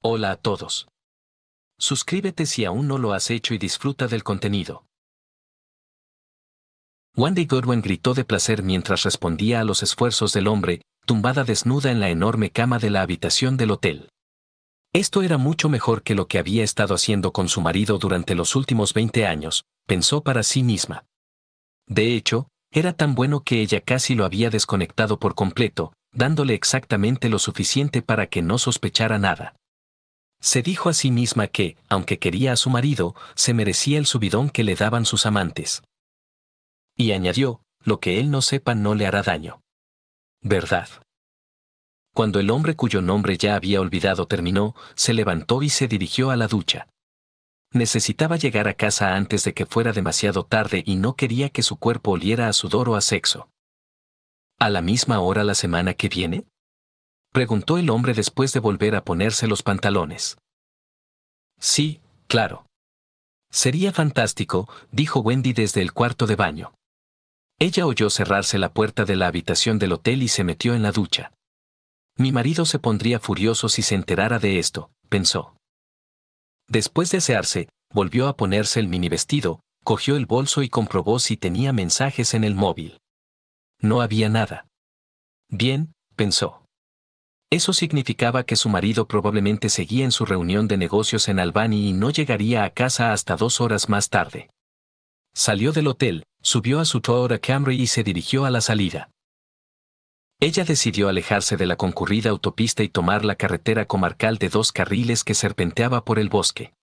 Hola a todos. Suscríbete si aún no lo has hecho y disfruta del contenido. Wendy Goodwin gritó de placer mientras respondía a los esfuerzos del hombre, tumbada desnuda en la enorme cama de la habitación del hotel. Esto era mucho mejor que lo que había estado haciendo con su marido durante los últimos 20 años, pensó para sí misma. De hecho, era tan bueno que ella casi lo había desconectado por completo, dándole exactamente lo suficiente para que no sospechara nada. Se dijo a sí misma que, aunque quería a su marido, se merecía el subidón que le daban sus amantes. Y añadió, lo que él no sepa no le hará daño. ¿Verdad? Cuando el hombre cuyo nombre ya había olvidado terminó, se levantó y se dirigió a la ducha. Necesitaba llegar a casa antes de que fuera demasiado tarde y no quería que su cuerpo oliera a sudor o a sexo. ¿A la misma hora la semana que viene? Preguntó el hombre después de volver a ponerse los pantalones. Sí, claro. Sería fantástico, dijo Wendy desde el cuarto de baño. Ella oyó cerrarse la puerta de la habitación del hotel y se metió en la ducha. Mi marido se pondría furioso si se enterara de esto, pensó. Después de asearse, volvió a ponerse el mini vestido, cogió el bolso y comprobó si tenía mensajes en el móvil. No había nada. Bien, pensó. Eso significaba que su marido probablemente seguía en su reunión de negocios en Albany y no llegaría a casa hasta 2 horas más tarde. Salió del hotel, subió a su Toyota Camry y se dirigió a la salida. Ella decidió alejarse de la concurrida autopista y tomar la carretera comarcal de 2 carriles que serpenteaba por el bosque.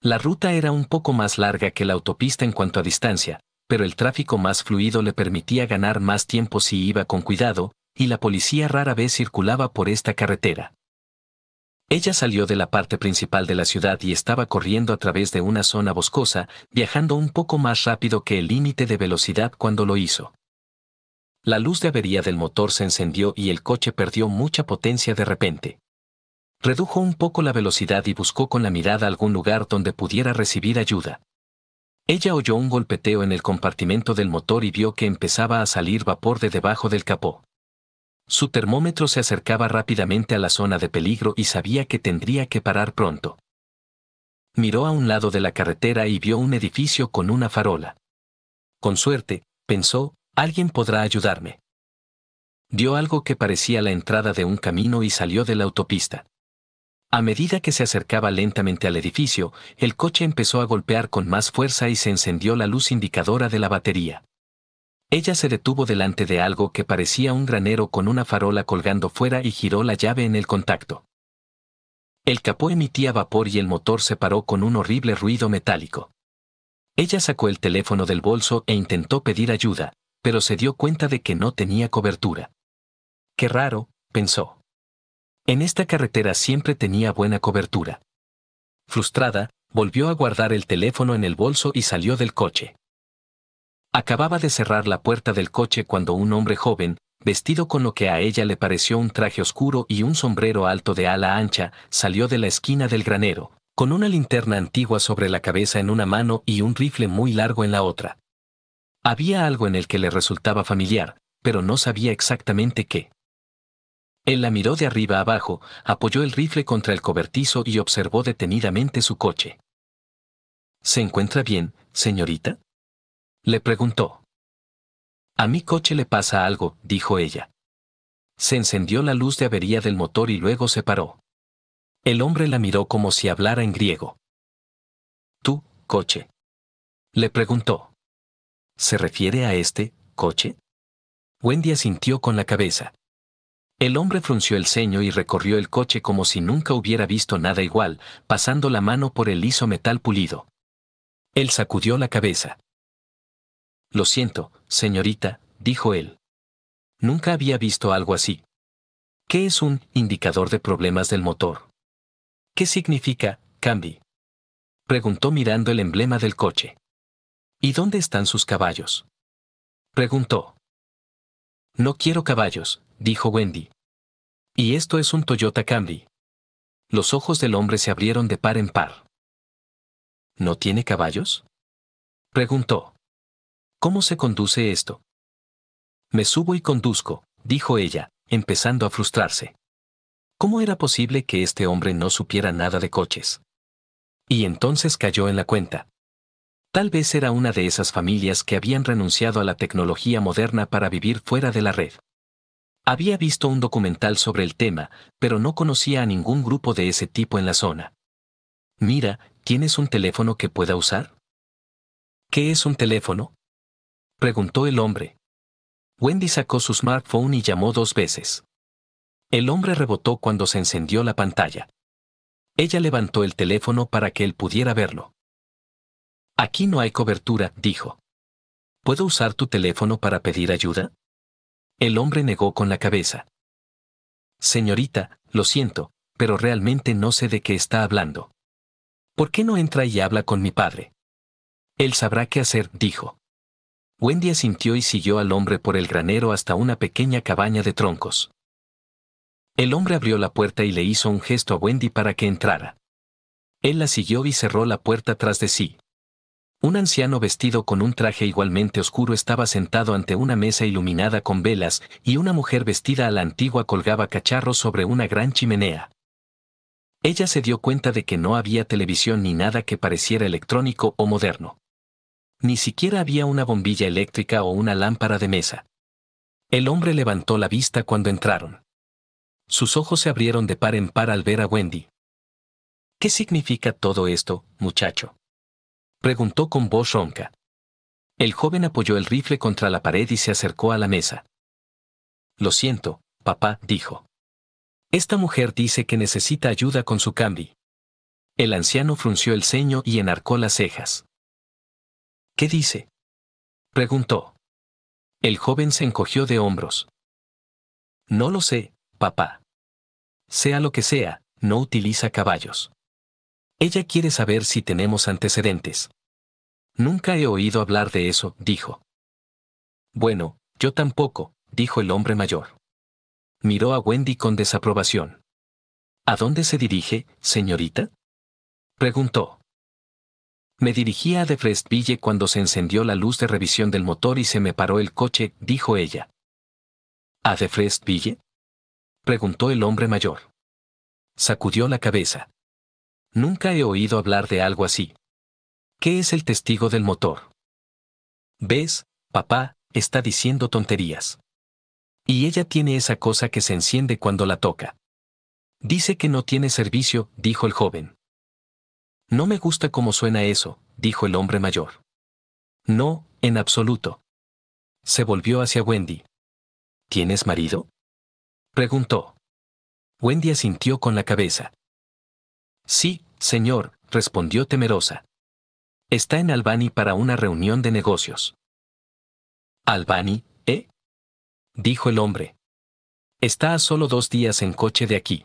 La ruta era un poco más larga que la autopista en cuanto a distancia, pero el tráfico más fluido le permitía ganar más tiempo si iba con cuidado, y la policía rara vez circulaba por esta carretera. Ella salió de la parte principal de la ciudad y estaba corriendo a través de una zona boscosa, viajando un poco más rápido que el límite de velocidad cuando lo hizo. La luz de avería del motor se encendió y el coche perdió mucha potencia de repente. Redujo un poco la velocidad y buscó con la mirada algún lugar donde pudiera recibir ayuda. Ella oyó un golpeteo en el compartimento del motor y vio que empezaba a salir vapor de debajo del capó. Su termómetro se acercaba rápidamente a la zona de peligro y sabía que tendría que parar pronto. Miró a un lado de la carretera y vio un edificio con una farola. Con suerte, pensó, alguien podrá ayudarme. Vio algo que parecía la entrada de un camino y salió de la autopista. A medida que se acercaba lentamente al edificio, el coche empezó a golpear con más fuerza y se encendió la luz indicadora de la batería. Ella se detuvo delante de algo que parecía un granero con una farola colgando fuera y giró la llave en el contacto. El capó emitía vapor y el motor se paró con un horrible ruido metálico. Ella sacó el teléfono del bolso e intentó pedir ayuda, pero se dio cuenta de que no tenía cobertura. Qué raro, pensó. En esta carretera siempre tenía buena cobertura. Frustrada, volvió a guardar el teléfono en el bolso y salió del coche. Acababa de cerrar la puerta del coche cuando un hombre joven, vestido con lo que a ella le pareció un traje oscuro y un sombrero alto de ala ancha, salió de la esquina del granero, con una linterna antigua sobre la cabeza en una mano y un rifle muy largo en la otra. Había algo en el que le resultaba familiar, pero no sabía exactamente qué. Él la miró de arriba abajo, apoyó el rifle contra el cobertizo y observó detenidamente su coche. ¿Se encuentra bien, señorita?, le preguntó. A mi coche le pasa algo, dijo ella. Se encendió la luz de avería del motor y luego se paró. El hombre la miró como si hablara en griego. ¿Tú, coche?, le preguntó. ¿Se refiere a este coche? Wendy asintió con la cabeza. El hombre frunció el ceño y recorrió el coche como si nunca hubiera visto nada igual, pasando la mano por el liso metal pulido. Él sacudió la cabeza. Lo siento, señorita, dijo él. Nunca había visto algo así. ¿Qué es un indicador de problemas del motor? ¿Qué significa, Cambi?, preguntó mirando el emblema del coche. ¿Y dónde están sus caballos?, preguntó. No quiero caballos, dijo Wendy. Y esto es un Toyota Camry. Los ojos del hombre se abrieron de par en par. ¿No tiene caballos?, preguntó. ¿Cómo se conduce esto? Me subo y conduzco, dijo ella, empezando a frustrarse. ¿Cómo era posible que este hombre no supiera nada de coches? Y entonces cayó en la cuenta. Tal vez era una de esas familias que habían renunciado a la tecnología moderna para vivir fuera de la red. Había visto un documental sobre el tema, pero no conocía a ningún grupo de ese tipo en la zona. Mira, ¿tienes un teléfono que pueda usar? ¿Qué es un teléfono?, preguntó el hombre. Wendy sacó su smartphone y llamó 2 veces. El hombre rebotó cuando se encendió la pantalla. Ella levantó el teléfono para que él pudiera verlo. Aquí no hay cobertura, dijo. ¿Puedo usar tu teléfono para pedir ayuda? El hombre negó con la cabeza. Señorita, lo siento, pero realmente no sé de qué está hablando. ¿Por qué no entra y habla con mi padre? Él sabrá qué hacer, dijo. Wendy asintió y siguió al hombre por el granero hasta una pequeña cabaña de troncos. El hombre abrió la puerta y le hizo un gesto a Wendy para que entrara. Él la siguió y cerró la puerta tras de sí. Un anciano vestido con un traje igualmente oscuro estaba sentado ante una mesa iluminada con velas y una mujer vestida a la antigua colgaba cacharros sobre una gran chimenea. Ella se dio cuenta de que no había televisión ni nada que pareciera electrónico o moderno. Ni siquiera había una bombilla eléctrica o una lámpara de mesa. El hombre levantó la vista cuando entraron. Sus ojos se abrieron de par en par al ver a Wendy. ¿Qué significa todo esto, muchacho?, preguntó con voz ronca. El joven apoyó el rifle contra la pared y se acercó a la mesa. Lo siento, papá, dijo. Esta mujer dice que necesita ayuda con su cambi. El anciano frunció el ceño y enarcó las cejas. ¿Qué dice?, preguntó. El joven se encogió de hombros. No lo sé, papá. Sea lo que sea, no utiliza caballos. Ella quiere saber si tenemos antecedentes. Nunca he oído hablar de eso, dijo. Bueno, yo tampoco, dijo el hombre mayor. Miró a Wendy con desaprobación. ¿A dónde se dirige, señorita?, preguntó. Me dirigía a Defrestville cuando se encendió la luz de revisión del motor y se me paró el coche, dijo ella. ¿A Defrestville?, preguntó el hombre mayor. Sacudió la cabeza. Nunca he oído hablar de algo así. ¿Qué es el testigo del motor? ¿Ves, papá? Está diciendo tonterías. Y ella tiene esa cosa que se enciende cuando la toca. Dice que no tiene servicio, dijo el joven. No me gusta cómo suena eso, dijo el hombre mayor. No, en absoluto. Se volvió hacia Wendy. ¿Tienes marido?, preguntó. Wendy asintió con la cabeza. Sí, señor, respondió temerosa. Está en Albany para una reunión de negocios. ¿Albany, eh?, dijo el hombre. Está a solo 2 días en coche de aquí.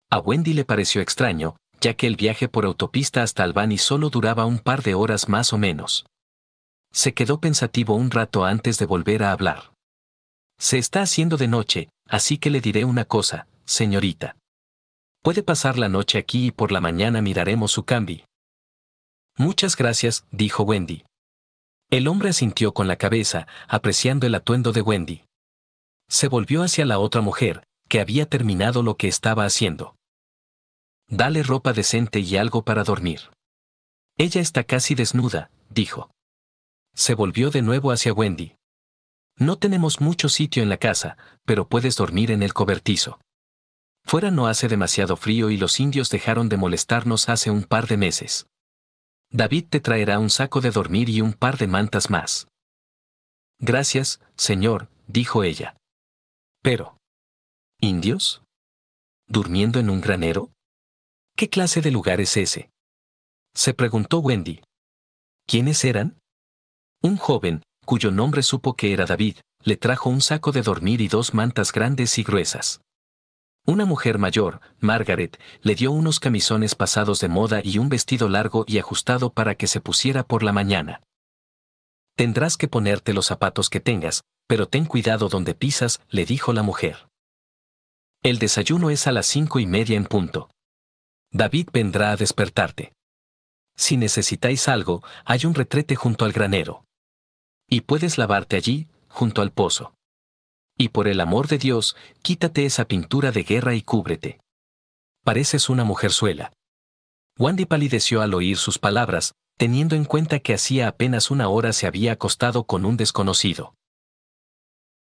A Wendy le pareció extraño, ya que el viaje por autopista hasta Albany solo duraba un par de horas más o menos. Se quedó pensativo un rato antes de volver a hablar. Se está haciendo de noche, así que le diré una cosa, señorita. Puede pasar la noche aquí y por la mañana miraremos su cambi. Muchas gracias, dijo Wendy. El hombre asintió con la cabeza, apreciando el atuendo de Wendy. Se volvió hacia la otra mujer, que había terminado lo que estaba haciendo. Dale ropa decente y algo para dormir. Ella está casi desnuda, dijo. Se volvió de nuevo hacia Wendy. No tenemos mucho sitio en la casa, pero puedes dormir en el cobertizo. Fuera no hace demasiado frío y los indios dejaron de molestarnos hace un par de meses. David te traerá un saco de dormir y un par de mantas más. Gracias, señor, dijo ella. Pero, ¿indios? ¿Durmiendo en un granero? ¿Qué clase de lugar es ese?, se preguntó Wendy. ¿Quiénes eran? Un joven, cuyo nombre supo que era David, le trajo un saco de dormir y 2 mantas grandes y gruesas. Una mujer mayor, Margaret, le dio unos camisones pasados de moda y un vestido largo y ajustado para que se pusiera por la mañana. Tendrás que ponerte los zapatos que tengas, pero ten cuidado donde pisas, le dijo la mujer. El desayuno es a las 5:30 en punto. David vendrá a despertarte. Si necesitáis algo, hay un retrete junto al granero. Y puedes lavarte allí, junto al pozo. Y por el amor de Dios, quítate esa pintura de guerra y cúbrete. Pareces una mujerzuela. Wendy palideció al oír sus palabras, teniendo en cuenta que hacía apenas una hora se había acostado con un desconocido.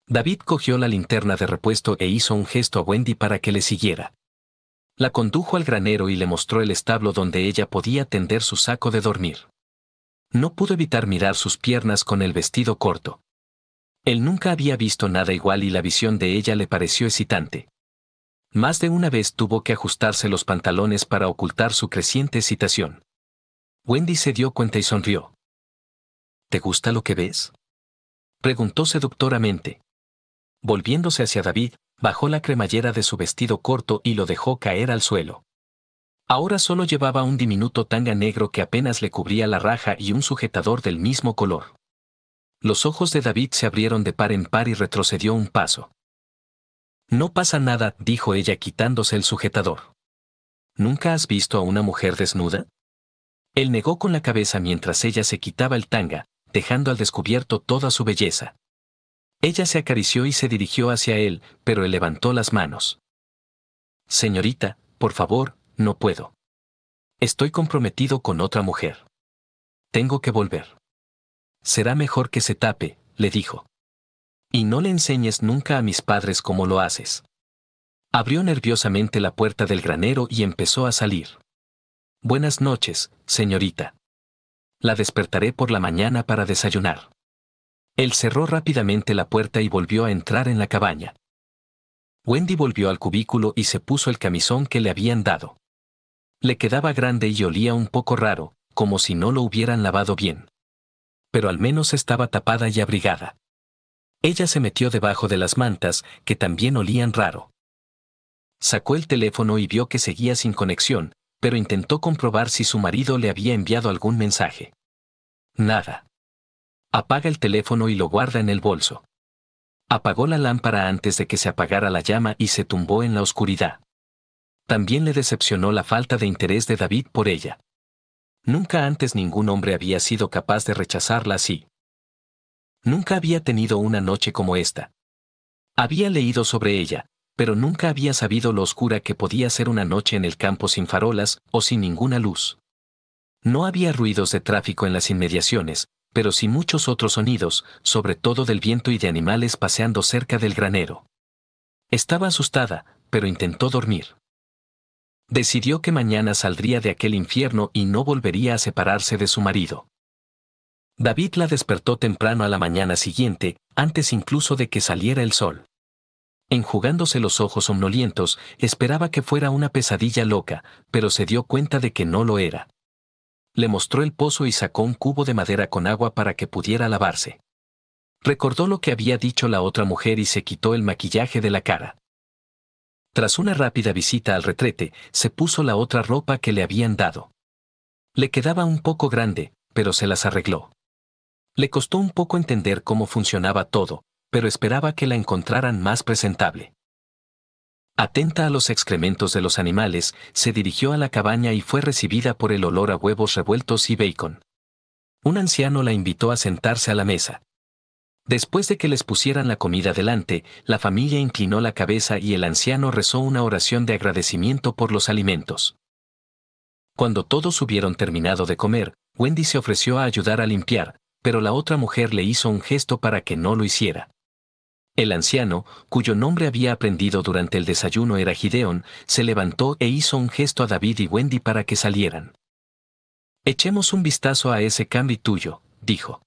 David cogió la linterna de repuesto e hizo un gesto a Wendy para que le siguiera. La condujo al granero y le mostró el establo donde ella podía tender su saco de dormir. No pudo evitar mirar sus piernas con el vestido corto. Él nunca había visto nada igual y la visión de ella le pareció excitante. Más de una vez tuvo que ajustarse los pantalones para ocultar su creciente excitación. Wendy se dio cuenta y sonrió. ¿Te gusta lo que ves?, preguntó seductoramente. Volviéndose hacia David, bajó la cremallera de su vestido corto y lo dejó caer al suelo. Ahora solo llevaba un diminuto tanga negro que apenas le cubría la raja y un sujetador del mismo color. Los ojos de David se abrieron de par en par y retrocedió un paso. No pasa nada, dijo ella quitándose el sujetador. ¿Nunca has visto a una mujer desnuda? Él negó con la cabeza mientras ella se quitaba el tanga, dejando al descubierto toda su belleza. Ella se acarició y se dirigió hacia él, pero él levantó las manos. Señorita, por favor, no puedo. Estoy comprometido con otra mujer. Tengo que volver. Será mejor que se tape, le dijo. Y no le enseñes nunca a mis padres cómo lo haces. Abrió nerviosamente la puerta del granero y empezó a salir. Buenas noches, señorita. La despertaré por la mañana para desayunar. Él cerró rápidamente la puerta y volvió a entrar en la cabaña. Wendy volvió al cubículo y se puso el camisón que le habían dado. Le quedaba grande y olía un poco raro, como si no lo hubieran lavado bien. Pero al menos estaba tapada y abrigada. Ella se metió debajo de las mantas, que también olían raro. Sacó el teléfono y vio que seguía sin conexión, pero intentó comprobar si su marido le había enviado algún mensaje. Nada. Apaga el teléfono y lo guarda en el bolso. Apagó la lámpara antes de que se apagara la llama y se tumbó en la oscuridad. También le decepcionó la falta de interés de David por ella. Nunca antes ningún hombre había sido capaz de rechazarla así. Nunca había tenido una noche como esta. Había leído sobre ella, pero nunca había sabido lo oscura que podía ser una noche en el campo sin farolas o sin ninguna luz. No había ruidos de tráfico en las inmediaciones, pero sí muchos otros sonidos, sobre todo del viento y de animales paseando cerca del granero. Estaba asustada, pero intentó dormir. Decidió que mañana saldría de aquel infierno y no volvería a separarse de su marido. David la despertó temprano a la mañana siguiente, antes incluso de que saliera el sol. Enjugándose los ojos somnolientos, esperaba que fuera una pesadilla loca, pero se dio cuenta de que no lo era. Le mostró el pozo y sacó un cubo de madera con agua para que pudiera lavarse. Recordó lo que había dicho la otra mujer y se quitó el maquillaje de la cara. Tras una rápida visita al retrete, se puso la otra ropa que le habían dado. Le quedaba un poco grande, pero se las arregló. Le costó un poco entender cómo funcionaba todo, pero esperaba que la encontraran más presentable. Atenta a los excrementos de los animales, se dirigió a la cabaña y fue recibida por el olor a huevos revueltos y bacon. Un anciano la invitó a sentarse a la mesa. Después de que les pusieran la comida delante, la familia inclinó la cabeza y el anciano rezó una oración de agradecimiento por los alimentos. Cuando todos hubieron terminado de comer, Wendy se ofreció a ayudar a limpiar, pero la otra mujer le hizo un gesto para que no lo hiciera. El anciano, cuyo nombre había aprendido durante el desayuno era Gideon, se levantó e hizo un gesto a David y Wendy para que salieran. Echemos un vistazo a ese Camry tuyo, dijo.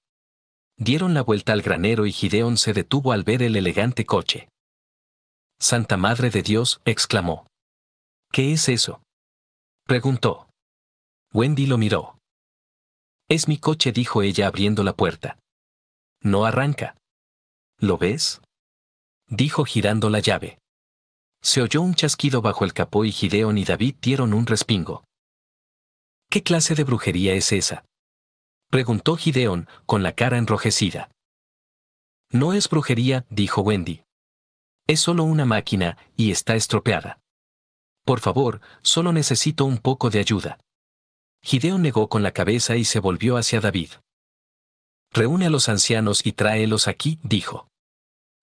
Dieron la vuelta al granero y Gideon se detuvo al ver el elegante coche. «Santa Madre de Dios», exclamó. «¿Qué es eso?», preguntó. Wendy lo miró. «Es mi coche», dijo ella abriendo la puerta. «No arranca». «¿Lo ves?», dijo girando la llave. Se oyó un chasquido bajo el capó y Gideon y David dieron un respingo. «¿Qué clase de brujería es esa?», preguntó Gideon, con la cara enrojecida. «No es brujería», dijo Wendy. «Es solo una máquina, y está estropeada. Por favor, solo necesito un poco de ayuda». Gideon negó con la cabeza y se volvió hacia David. «Reúne a los ancianos y tráelos aquí», dijo.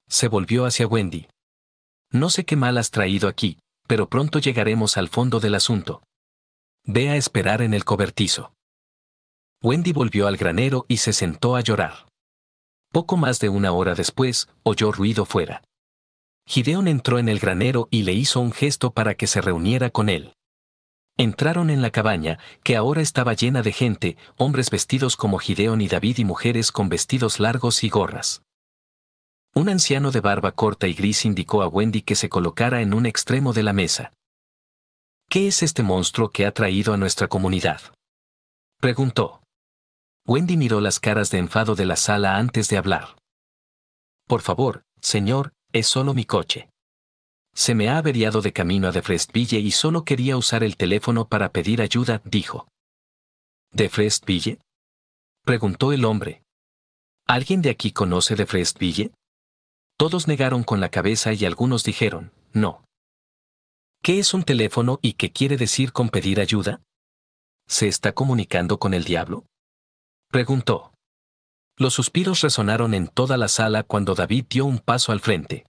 Se volvió hacia Wendy. No sé qué mal has traído aquí, pero pronto llegaremos al fondo del asunto. Ve a esperar en el cobertizo. Wendy volvió al granero y se sentó a llorar. Poco más de una hora después, oyó ruido fuera. Gideón entró en el granero y le hizo un gesto para que se reuniera con él. Entraron en la cabaña, que ahora estaba llena de gente, hombres vestidos como Gideón y David y mujeres con vestidos largos y gorras. Un anciano de barba corta y gris indicó a Wendy que se colocara en un extremo de la mesa. ¿Qué es este monstruo que ha traído a nuestra comunidad?, preguntó. Wendy miró las caras de enfado de la sala antes de hablar. Por favor, señor, es solo mi coche. Se me ha averiado de camino a Defrestville y solo quería usar el teléfono para pedir ayuda, dijo. ¿Defrestville?, preguntó el hombre. ¿Alguien de aquí conoce Defrestville? Todos negaron con la cabeza y algunos dijeron, no. ¿Qué es un teléfono y qué quiere decir con pedir ayuda? ¿Se está comunicando con el diablo?, preguntó. Los suspiros resonaron en toda la sala cuando David dio un paso al frente.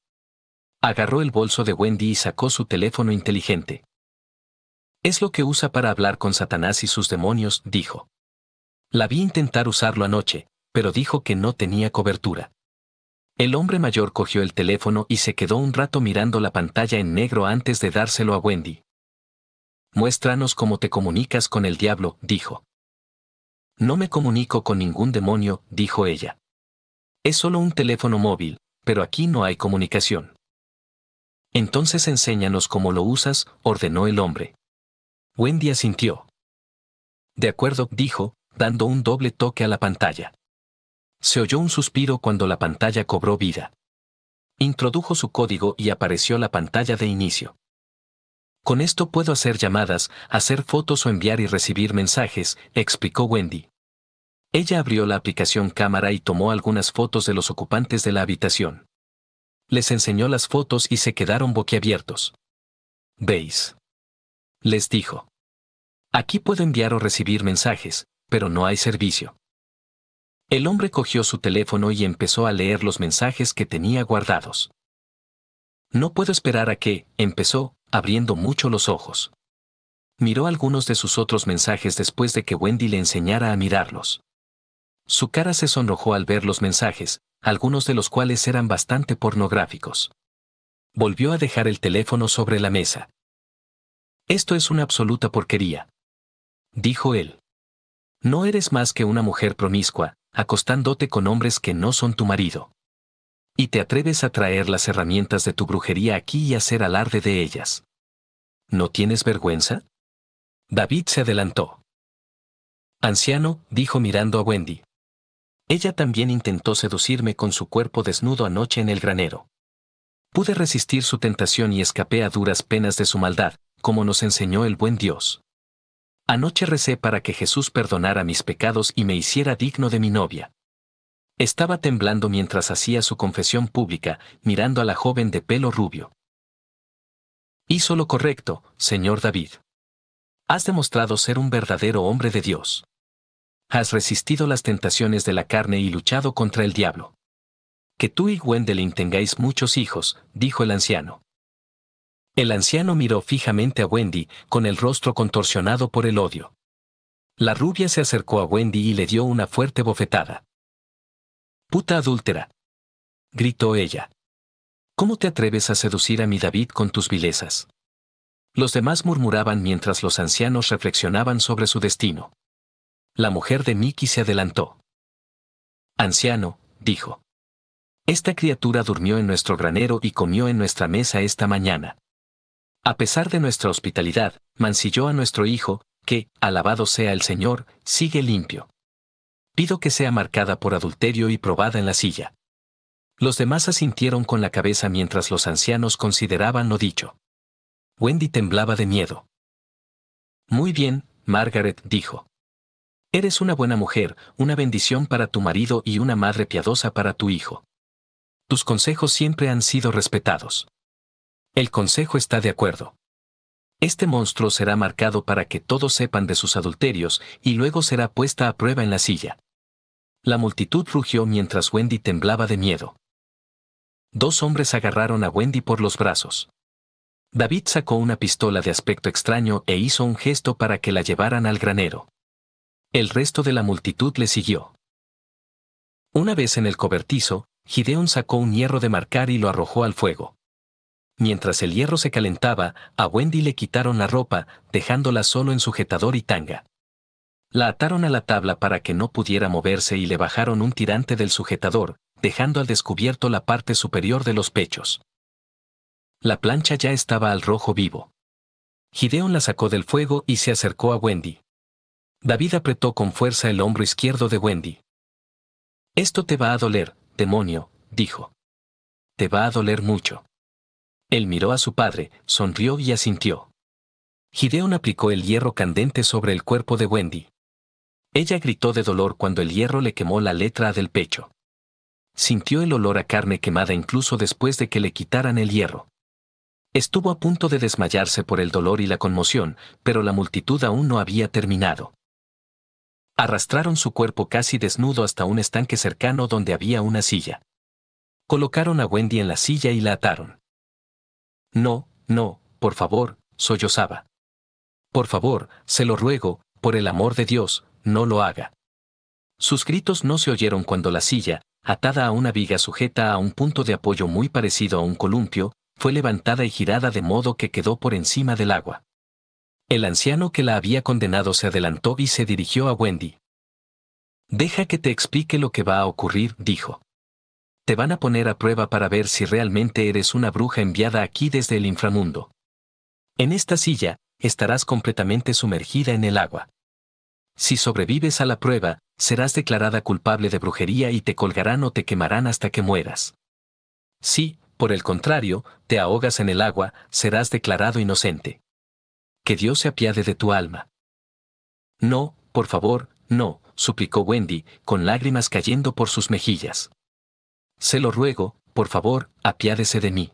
Agarró el bolso de Wendy y sacó su teléfono inteligente. Es lo que usa para hablar con Satanás y sus demonios, dijo. La vi intentar usarlo anoche, pero dijo que no tenía cobertura. El hombre mayor cogió el teléfono y se quedó un rato mirando la pantalla en negro antes de dárselo a Wendy. Muéstranos cómo te comunicas con el diablo, dijo. No me comunico con ningún demonio, dijo ella. Es solo un teléfono móvil, pero aquí no hay comunicación. Entonces enséñanos cómo lo usas, ordenó el hombre. Wendy asintió. De acuerdo, dijo, dando un doble toque a la pantalla. Se oyó un suspiro cuando la pantalla cobró vida. Introdujo su código y apareció la pantalla de inicio. Con esto puedo hacer llamadas, hacer fotos o enviar y recibir mensajes, explicó Wendy. Ella abrió la aplicación cámara y tomó algunas fotos de los ocupantes de la habitación. Les enseñó las fotos y se quedaron boquiabiertos. ¿Veis?, les dijo. Aquí puedo enviar o recibir mensajes, pero no hay servicio. El hombre cogió su teléfono y empezó a leer los mensajes que tenía guardados. No puedo esperar a que, empezó, abriendo mucho los ojos. Miró algunos de sus otros mensajes después de que Wendy le enseñara a mirarlos. Su cara se sonrojó al ver los mensajes, algunos de los cuales eran bastante pornográficos. Volvió a dejar el teléfono sobre la mesa. Esto es una absoluta porquería, dijo él. No eres más que una mujer promiscua, acostándote con hombres que no son tu marido. Y te atreves a traer las herramientas de tu brujería aquí y hacer alarde de ellas. ¿No tienes vergüenza? David se adelantó. Anciano, dijo mirando a Wendy. Ella también intentó seducirme con su cuerpo desnudo anoche en el granero. Pude resistir su tentación y escapé a duras penas de su maldad, como nos enseñó el buen Dios. Anoche recé para que Jesús perdonara mis pecados y me hiciera digno de mi novia. Estaba temblando mientras hacía su confesión pública, mirando a la joven de pelo rubio. Hizo lo correcto, señor David. Has demostrado ser un verdadero hombre de Dios. Has resistido las tentaciones de la carne y luchado contra el diablo. Que tú y Gwendolyn tengáis muchos hijos, dijo el anciano. El anciano miró fijamente a Wendy, con el rostro contorsionado por el odio. La rubia se acercó a Wendy y le dio una fuerte bofetada. «Puta adúltera», gritó ella. «¿Cómo te atreves a seducir a mi David con tus vilezas?». Los demás murmuraban mientras los ancianos reflexionaban sobre su destino. La mujer de Mickey se adelantó. «Anciano», dijo. «Esta criatura durmió en nuestro granero y comió en nuestra mesa esta mañana. A pesar de nuestra hospitalidad, mancilló a nuestro hijo, que, alabado sea el Señor, sigue limpio. Pido que sea marcada por adulterio y probada en la silla». Los demás asintieron con la cabeza mientras los ancianos consideraban lo dicho. Wendy temblaba de miedo. «Muy bien, Margaret», dijo. «Eres una buena mujer, una bendición para tu marido y una madre piadosa para tu hijo. Tus consejos siempre han sido respetados. El consejo está de acuerdo. Este monstruo será marcado para que todos sepan de sus adulterios y luego será puesta a prueba en la silla». La multitud rugió mientras Wendy temblaba de miedo. Dos hombres agarraron a Wendy por los brazos. David sacó una pistola de aspecto extraño e hizo un gesto para que la llevaran al granero. El resto de la multitud le siguió. Una vez en el cobertizo, Gideon sacó un hierro de marcar y lo arrojó al fuego. Mientras el hierro se calentaba, a Wendy le quitaron la ropa, dejándola solo en sujetador y tanga. La ataron a la tabla para que no pudiera moverse y le bajaron un tirante del sujetador, dejando al descubierto la parte superior de los pechos. La plancha ya estaba al rojo vivo. Gideon la sacó del fuego y se acercó a Wendy. David apretó con fuerza el hombro izquierdo de Wendy. «Esto te va a doler, demonio», dijo. «Te va a doler mucho». Él miró a su padre, sonrió y asintió. Gideon aplicó el hierro candente sobre el cuerpo de Wendy. Ella gritó de dolor cuando el hierro le quemó la letra A del pecho. Sintió el olor a carne quemada incluso después de que le quitaran el hierro. Estuvo a punto de desmayarse por el dolor y la conmoción, pero la multitud aún no había terminado. Arrastraron su cuerpo casi desnudo hasta un estanque cercano donde había una silla. Colocaron a Wendy en la silla y la ataron. «No, no, por favor», sollozaba. «Por favor, se lo ruego, por el amor de Dios, no lo haga». Sus gritos no se oyeron cuando la silla, atada a una viga sujeta a un punto de apoyo muy parecido a un columpio, fue levantada y girada de modo que quedó por encima del agua. El anciano que la había condenado se adelantó y se dirigió a Wendy. «Deja que te explique lo que va a ocurrir», dijo. «Te van a poner a prueba para ver si realmente eres una bruja enviada aquí desde el inframundo. En esta silla, estarás completamente sumergida en el agua. Si sobrevives a la prueba, serás declarada culpable de brujería y te colgarán o te quemarán hasta que mueras. Si, por el contrario, te ahogas en el agua, serás declarado inocente. Que Dios se apiade de tu alma». «No, por favor, no», suplicó Wendy, con lágrimas cayendo por sus mejillas. «Se lo ruego, por favor, apiádese de mí».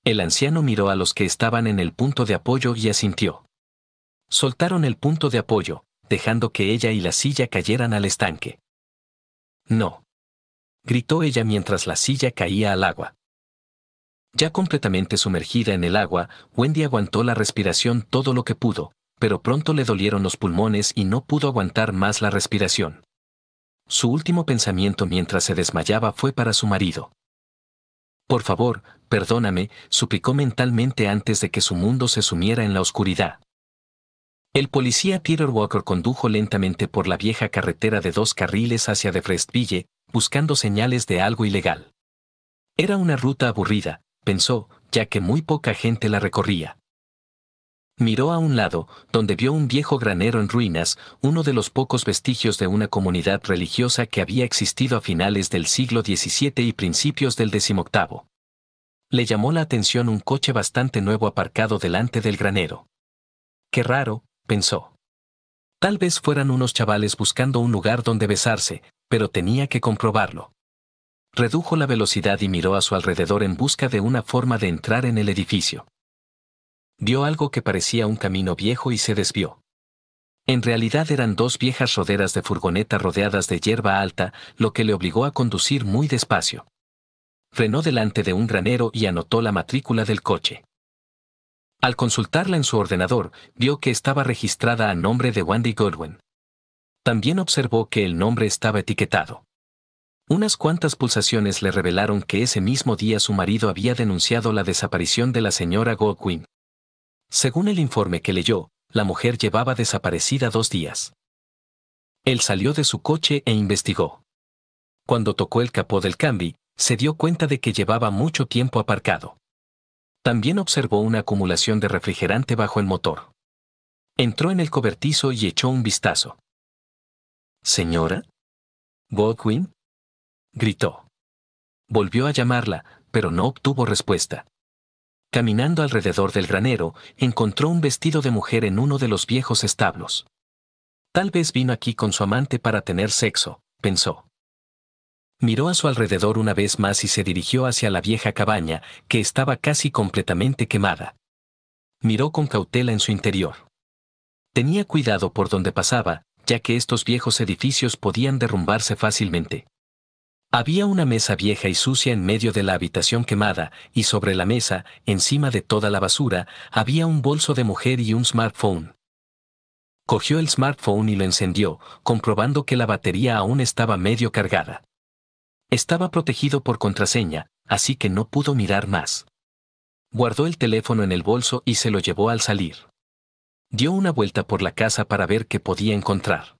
El anciano miró a los que estaban en el punto de apoyo y asintió. Soltaron el punto de apoyo, dejando que ella y la silla cayeran al estanque. «No», gritó ella mientras la silla caía al agua. Ya completamente sumergida en el agua, Wendy aguantó la respiración todo lo que pudo, pero pronto le dolieron los pulmones y no pudo aguantar más la respiración. Su último pensamiento mientras se desmayaba fue para su marido. «Por favor, perdóname», suplicó mentalmente antes de que su mundo se sumiera en la oscuridad. El policía Peter Walker condujo lentamente por la vieja carretera de 2 carriles hacia Defrestville, buscando señales de algo ilegal. Era una ruta aburrida, pensó, ya que muy poca gente la recorría. Miró a un lado, donde vio un viejo granero en ruinas, uno de los pocos vestigios de una comunidad religiosa que había existido a finales del siglo XVII y principios del XVIII. Le llamó la atención un coche bastante nuevo aparcado delante del granero. «Qué raro», pensó. Tal vez fueran unos chavales buscando un lugar donde besarse, pero tenía que comprobarlo. Redujo la velocidad y miró a su alrededor en busca de una forma de entrar en el edificio. Vio algo que parecía un camino viejo y se desvió. En realidad eran 2 viejas roderas de furgoneta rodeadas de hierba alta, lo que le obligó a conducir muy despacio. Frenó delante de un granero y anotó la matrícula del coche. Al consultarla en su ordenador, vio que estaba registrada a nombre de Wendy Goodwin. También observó que el nombre estaba etiquetado. Unas cuantas pulsaciones le revelaron que ese mismo día su marido había denunciado la desaparición de la señora Goodwin. Según el informe que leyó, la mujer llevaba desaparecida 2 días. Él salió de su coche e investigó. Cuando tocó el capó del Camry, se dio cuenta de que llevaba mucho tiempo aparcado. También observó una acumulación de refrigerante bajo el motor. Entró en el cobertizo y echó un vistazo. «¿Señora Goodwin?», gritó. Volvió a llamarla, pero no obtuvo respuesta. Caminando alrededor del granero, encontró un vestido de mujer en uno de los viejos establos. Tal vez vino aquí con su amante para tener sexo, pensó. Miró a su alrededor una vez más y se dirigió hacia la vieja cabaña, que estaba casi completamente quemada. Miró con cautela en su interior. Tenía cuidado por donde pasaba, ya que estos viejos edificios podían derrumbarse fácilmente. Había una mesa vieja y sucia en medio de la habitación quemada, y sobre la mesa, encima de toda la basura, había un bolso de mujer y un smartphone. Cogió el smartphone y lo encendió, comprobando que la batería aún estaba medio cargada. Estaba protegido por contraseña, así que no pudo mirar más. Guardó el teléfono en el bolso y se lo llevó al salir. Dio una vuelta por la casa para ver qué podía encontrar.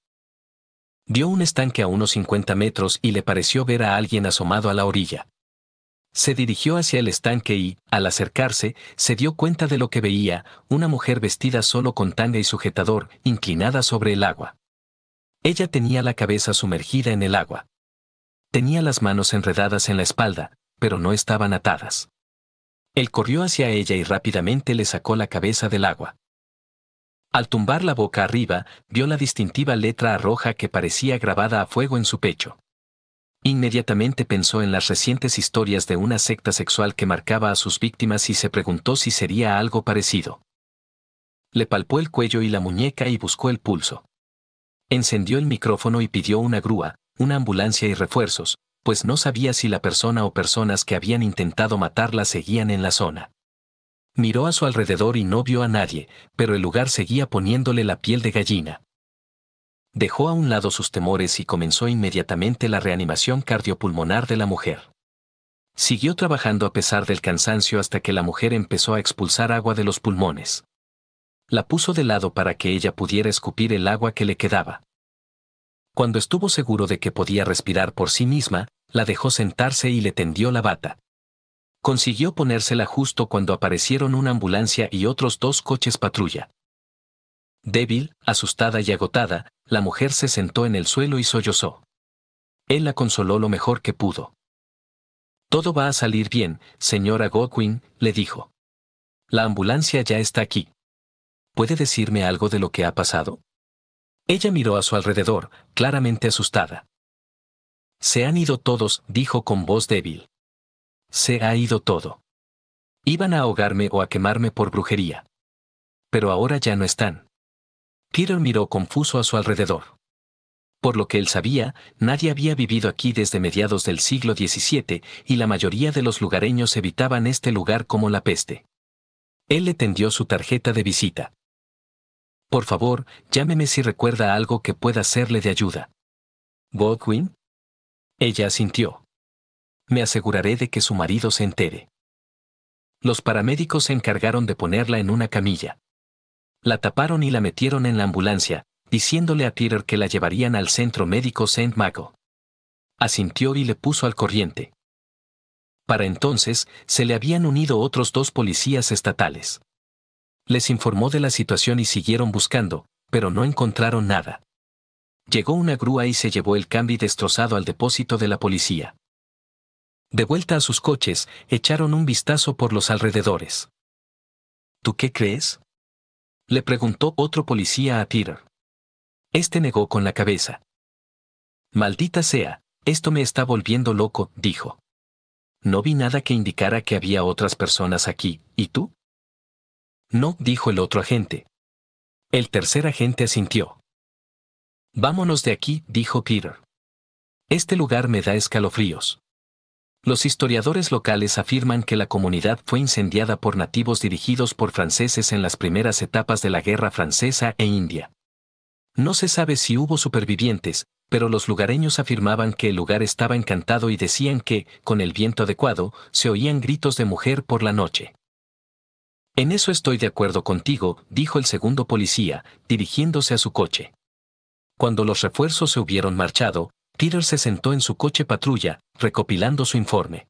Vio un estanque a unos 50 metros y le pareció ver a alguien asomado a la orilla. Se dirigió hacia el estanque y, al acercarse, se dio cuenta de lo que veía, una mujer vestida solo con tanga y sujetador, inclinada sobre el agua. Ella tenía la cabeza sumergida en el agua. Tenía las manos enredadas en la espalda, pero no estaban atadas. Él corrió hacia ella y rápidamente le sacó la cabeza del agua. Al tumbar la boca arriba, vio la distintiva letra A roja que parecía grabada a fuego en su pecho. Inmediatamente pensó en las recientes historias de una secta sexual que marcaba a sus víctimas y se preguntó si sería algo parecido. Le palpó el cuello y la muñeca y buscó el pulso. Encendió el micrófono y pidió una grúa, una ambulancia y refuerzos, pues no sabía si la persona o personas que habían intentado matarla seguían en la zona. Miró a su alrededor y no vio a nadie, pero el lugar seguía poniéndole la piel de gallina. Dejó a un lado sus temores y comenzó inmediatamente la reanimación cardiopulmonar de la mujer. Siguió trabajando a pesar del cansancio hasta que la mujer empezó a expulsar agua de los pulmones. La puso de lado para que ella pudiera escupir el agua que le quedaba. Cuando estuvo seguro de que podía respirar por sí misma, la dejó sentarse y le tendió la bata. Consiguió ponérsela justo cuando aparecieron una ambulancia y otros 2 coches patrulla. Débil, asustada y agotada, la mujer se sentó en el suelo y sollozó. Él la consoló lo mejor que pudo. «Todo va a salir bien, señora Godwin», le dijo. «La ambulancia ya está aquí. ¿Puede decirme algo de lo que ha pasado?» Ella miró a su alrededor, claramente asustada. «Se han ido todos», dijo con voz débil. «Se ha ido todo. Iban a ahogarme o a quemarme por brujería. Pero ahora ya no están». Peter miró confuso a su alrededor. Por lo que él sabía, nadie había vivido aquí desde mediados del siglo XVII, y la mayoría de los lugareños evitaban este lugar como la peste. Él le tendió su tarjeta de visita. «Por favor, llámeme si recuerda algo que pueda serle de ayuda». «¿Godwin?» Ella asintió. «Me aseguraré de que su marido se entere». Los paramédicos se encargaron de ponerla en una camilla. La taparon y la metieron en la ambulancia, diciéndole a Peter que la llevarían al centro médico St. Michael. Asintió y le puso al corriente. Para entonces, se le habían unido otros 2 policías estatales. Les informó de la situación y siguieron buscando, pero no encontraron nada. Llegó una grúa y se llevó el Camry destrozado al depósito de la policía. De vuelta a sus coches, echaron un vistazo por los alrededores. «¿Tú qué crees?», le preguntó otro policía a Peter. Este negó con la cabeza. «Maldita sea, esto me está volviendo loco», dijo. «No vi nada que indicara que había otras personas aquí, ¿y tú?». «No», dijo el otro agente. El tercer agente asintió. «Vámonos de aquí», dijo Peter. «Este lugar me da escalofríos». Los historiadores locales afirman que la comunidad fue incendiada por nativos dirigidos por franceses en las primeras etapas de la Guerra Francesa e India. No se sabe si hubo supervivientes, pero los lugareños afirmaban que el lugar estaba encantado y decían que, con el viento adecuado, se oían gritos de mujer por la noche. «En eso estoy de acuerdo contigo», dijo el segundo policía, dirigiéndose a su coche. Cuando los refuerzos se hubieron marchado, Peter se sentó en su coche patrulla, recopilando su informe.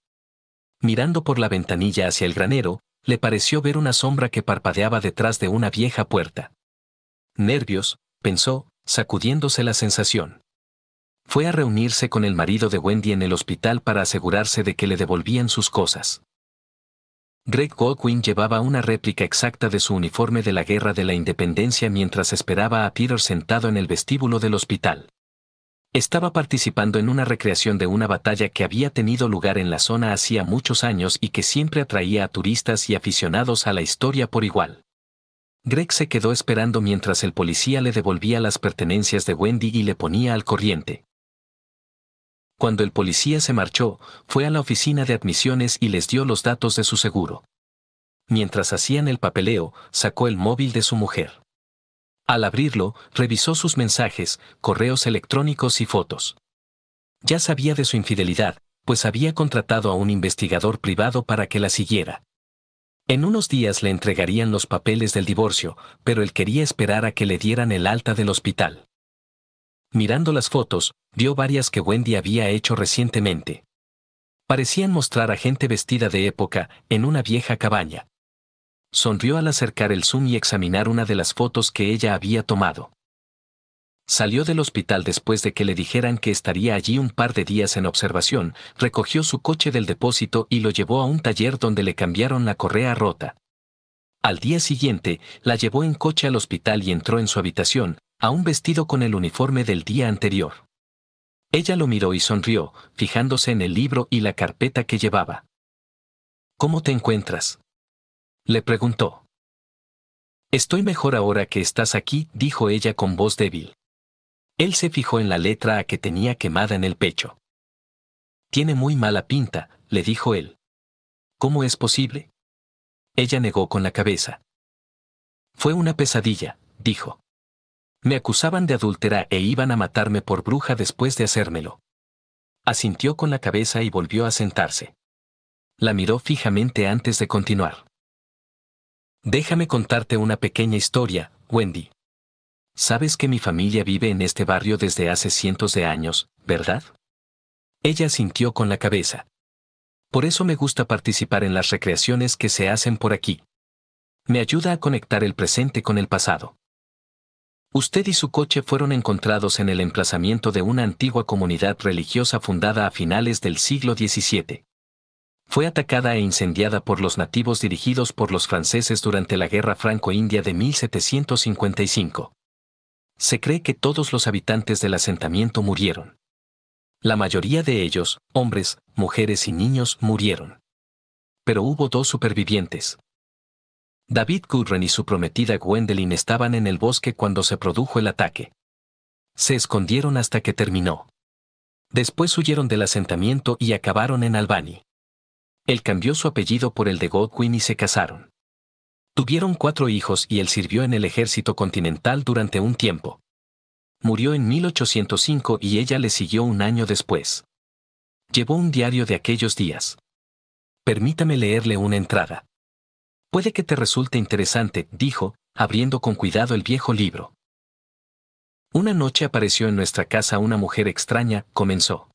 Mirando por la ventanilla hacia el granero, le pareció ver una sombra que parpadeaba detrás de una vieja puerta. «Nervios», pensó, sacudiéndose la sensación. Fue a reunirse con el marido de Wendy en el hospital para asegurarse de que le devolvían sus cosas. Greg Godwin llevaba una réplica exacta de su uniforme de la Guerra de la Independencia mientras esperaba a Peter sentado en el vestíbulo del hospital. Estaba participando en una recreación de una batalla que había tenido lugar en la zona hacía muchos años y que siempre atraía a turistas y aficionados a la historia por igual. Greg se quedó esperando mientras el policía le devolvía las pertenencias de Wendy y le ponía al corriente. Cuando el policía se marchó, fue a la oficina de admisiones y les dio los datos de su seguro. Mientras hacían el papeleo, sacó el móvil de su mujer. Al abrirlo, revisó sus mensajes, correos electrónicos y fotos. Ya sabía de su infidelidad, pues había contratado a un investigador privado para que la siguiera. En unos días le entregarían los papeles del divorcio, pero él quería esperar a que le dieran el alta del hospital. Mirando las fotos, vio varias que Wendy había hecho recientemente. Parecían mostrar a gente vestida de época, en una vieja cabaña. Sonrió al acercar el zoom y examinar una de las fotos que ella había tomado. Salió del hospital después de que le dijeran que estaría allí un par de días en observación, recogió su coche del depósito y lo llevó a un taller donde le cambiaron la correa rota. Al día siguiente, la llevó en coche al hospital y entró en su habitación, aún vestido con el uniforme del día anterior. Ella lo miró y sonrió, fijándose en el libro y la carpeta que llevaba. ¿Cómo te encuentras?, le preguntó. Estoy mejor ahora que estás aquí, dijo ella con voz débil. Él se fijó en la letra A que tenía quemada en el pecho. Tiene muy mala pinta, le dijo él. ¿Cómo es posible? Ella negó con la cabeza. Fue una pesadilla, dijo. Me acusaban de adúltera e iban a matarme por bruja después de hacérmelo. Asintió con la cabeza y volvió a sentarse. La miró fijamente antes de continuar. Déjame contarte una pequeña historia, Wendy. Sabes que mi familia vive en este barrio desde hace cientos de años, ¿verdad? Ella asintió con la cabeza. Por eso me gusta participar en las recreaciones que se hacen por aquí. Me ayuda a conectar el presente con el pasado. Usted y su coche fueron encontrados en el emplazamiento de una antigua comunidad religiosa fundada a finales del siglo XVII. Fue atacada e incendiada por los nativos dirigidos por los franceses durante la Guerra Franco-India de 1755. Se cree que todos los habitantes del asentamiento murieron. La mayoría de ellos, hombres, mujeres y niños, murieron. Pero hubo 2 supervivientes. David Gudrun y su prometida Gwendolyn estaban en el bosque cuando se produjo el ataque. Se escondieron hasta que terminó. Después huyeron del asentamiento y acabaron en Albany. Él cambió su apellido por el de Godwin y se casaron. Tuvieron 4 hijos y él sirvió en el ejército continental durante un tiempo. Murió en 1805 y ella le siguió un año después. Llevó un diario de aquellos días. Permítame leerle una entrada. Puede que te resulte interesante, dijo, abriendo con cuidado el viejo libro. Una noche apareció en nuestra casa una mujer extraña, comenzó.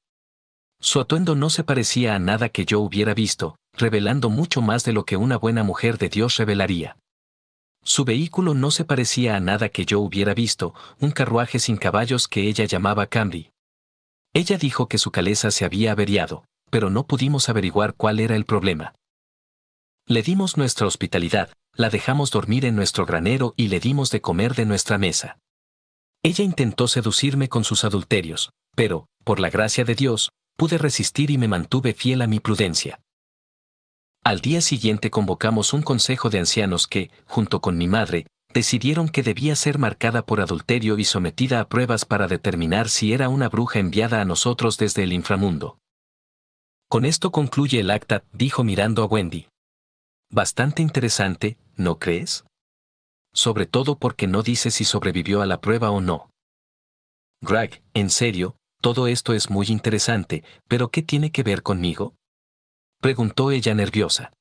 Su atuendo no se parecía a nada que yo hubiera visto, revelando mucho más de lo que una buena mujer de Dios revelaría. Su vehículo no se parecía a nada que yo hubiera visto, un carruaje sin caballos que ella llamaba Camry. Ella dijo que su caleza se había averiado, pero no pudimos averiguar cuál era el problema. Le dimos nuestra hospitalidad, la dejamos dormir en nuestro granero y le dimos de comer de nuestra mesa. Ella intentó seducirme con sus adulterios, pero, por la gracia de Dios, pude resistir y me mantuve fiel a mi prudencia. Al día siguiente convocamos un consejo de ancianos que, junto con mi madre, decidieron que debía ser marcada por adulterio y sometida a pruebas para determinar si era una bruja enviada a nosotros desde el inframundo. Con esto concluye el acta, dijo mirando a Wendy. Bastante interesante, ¿no crees? Sobre todo porque no dice si sobrevivió a la prueba o no. Greg, en serio, todo esto es muy interesante, pero ¿qué tiene que ver conmigo?, preguntó ella nerviosa.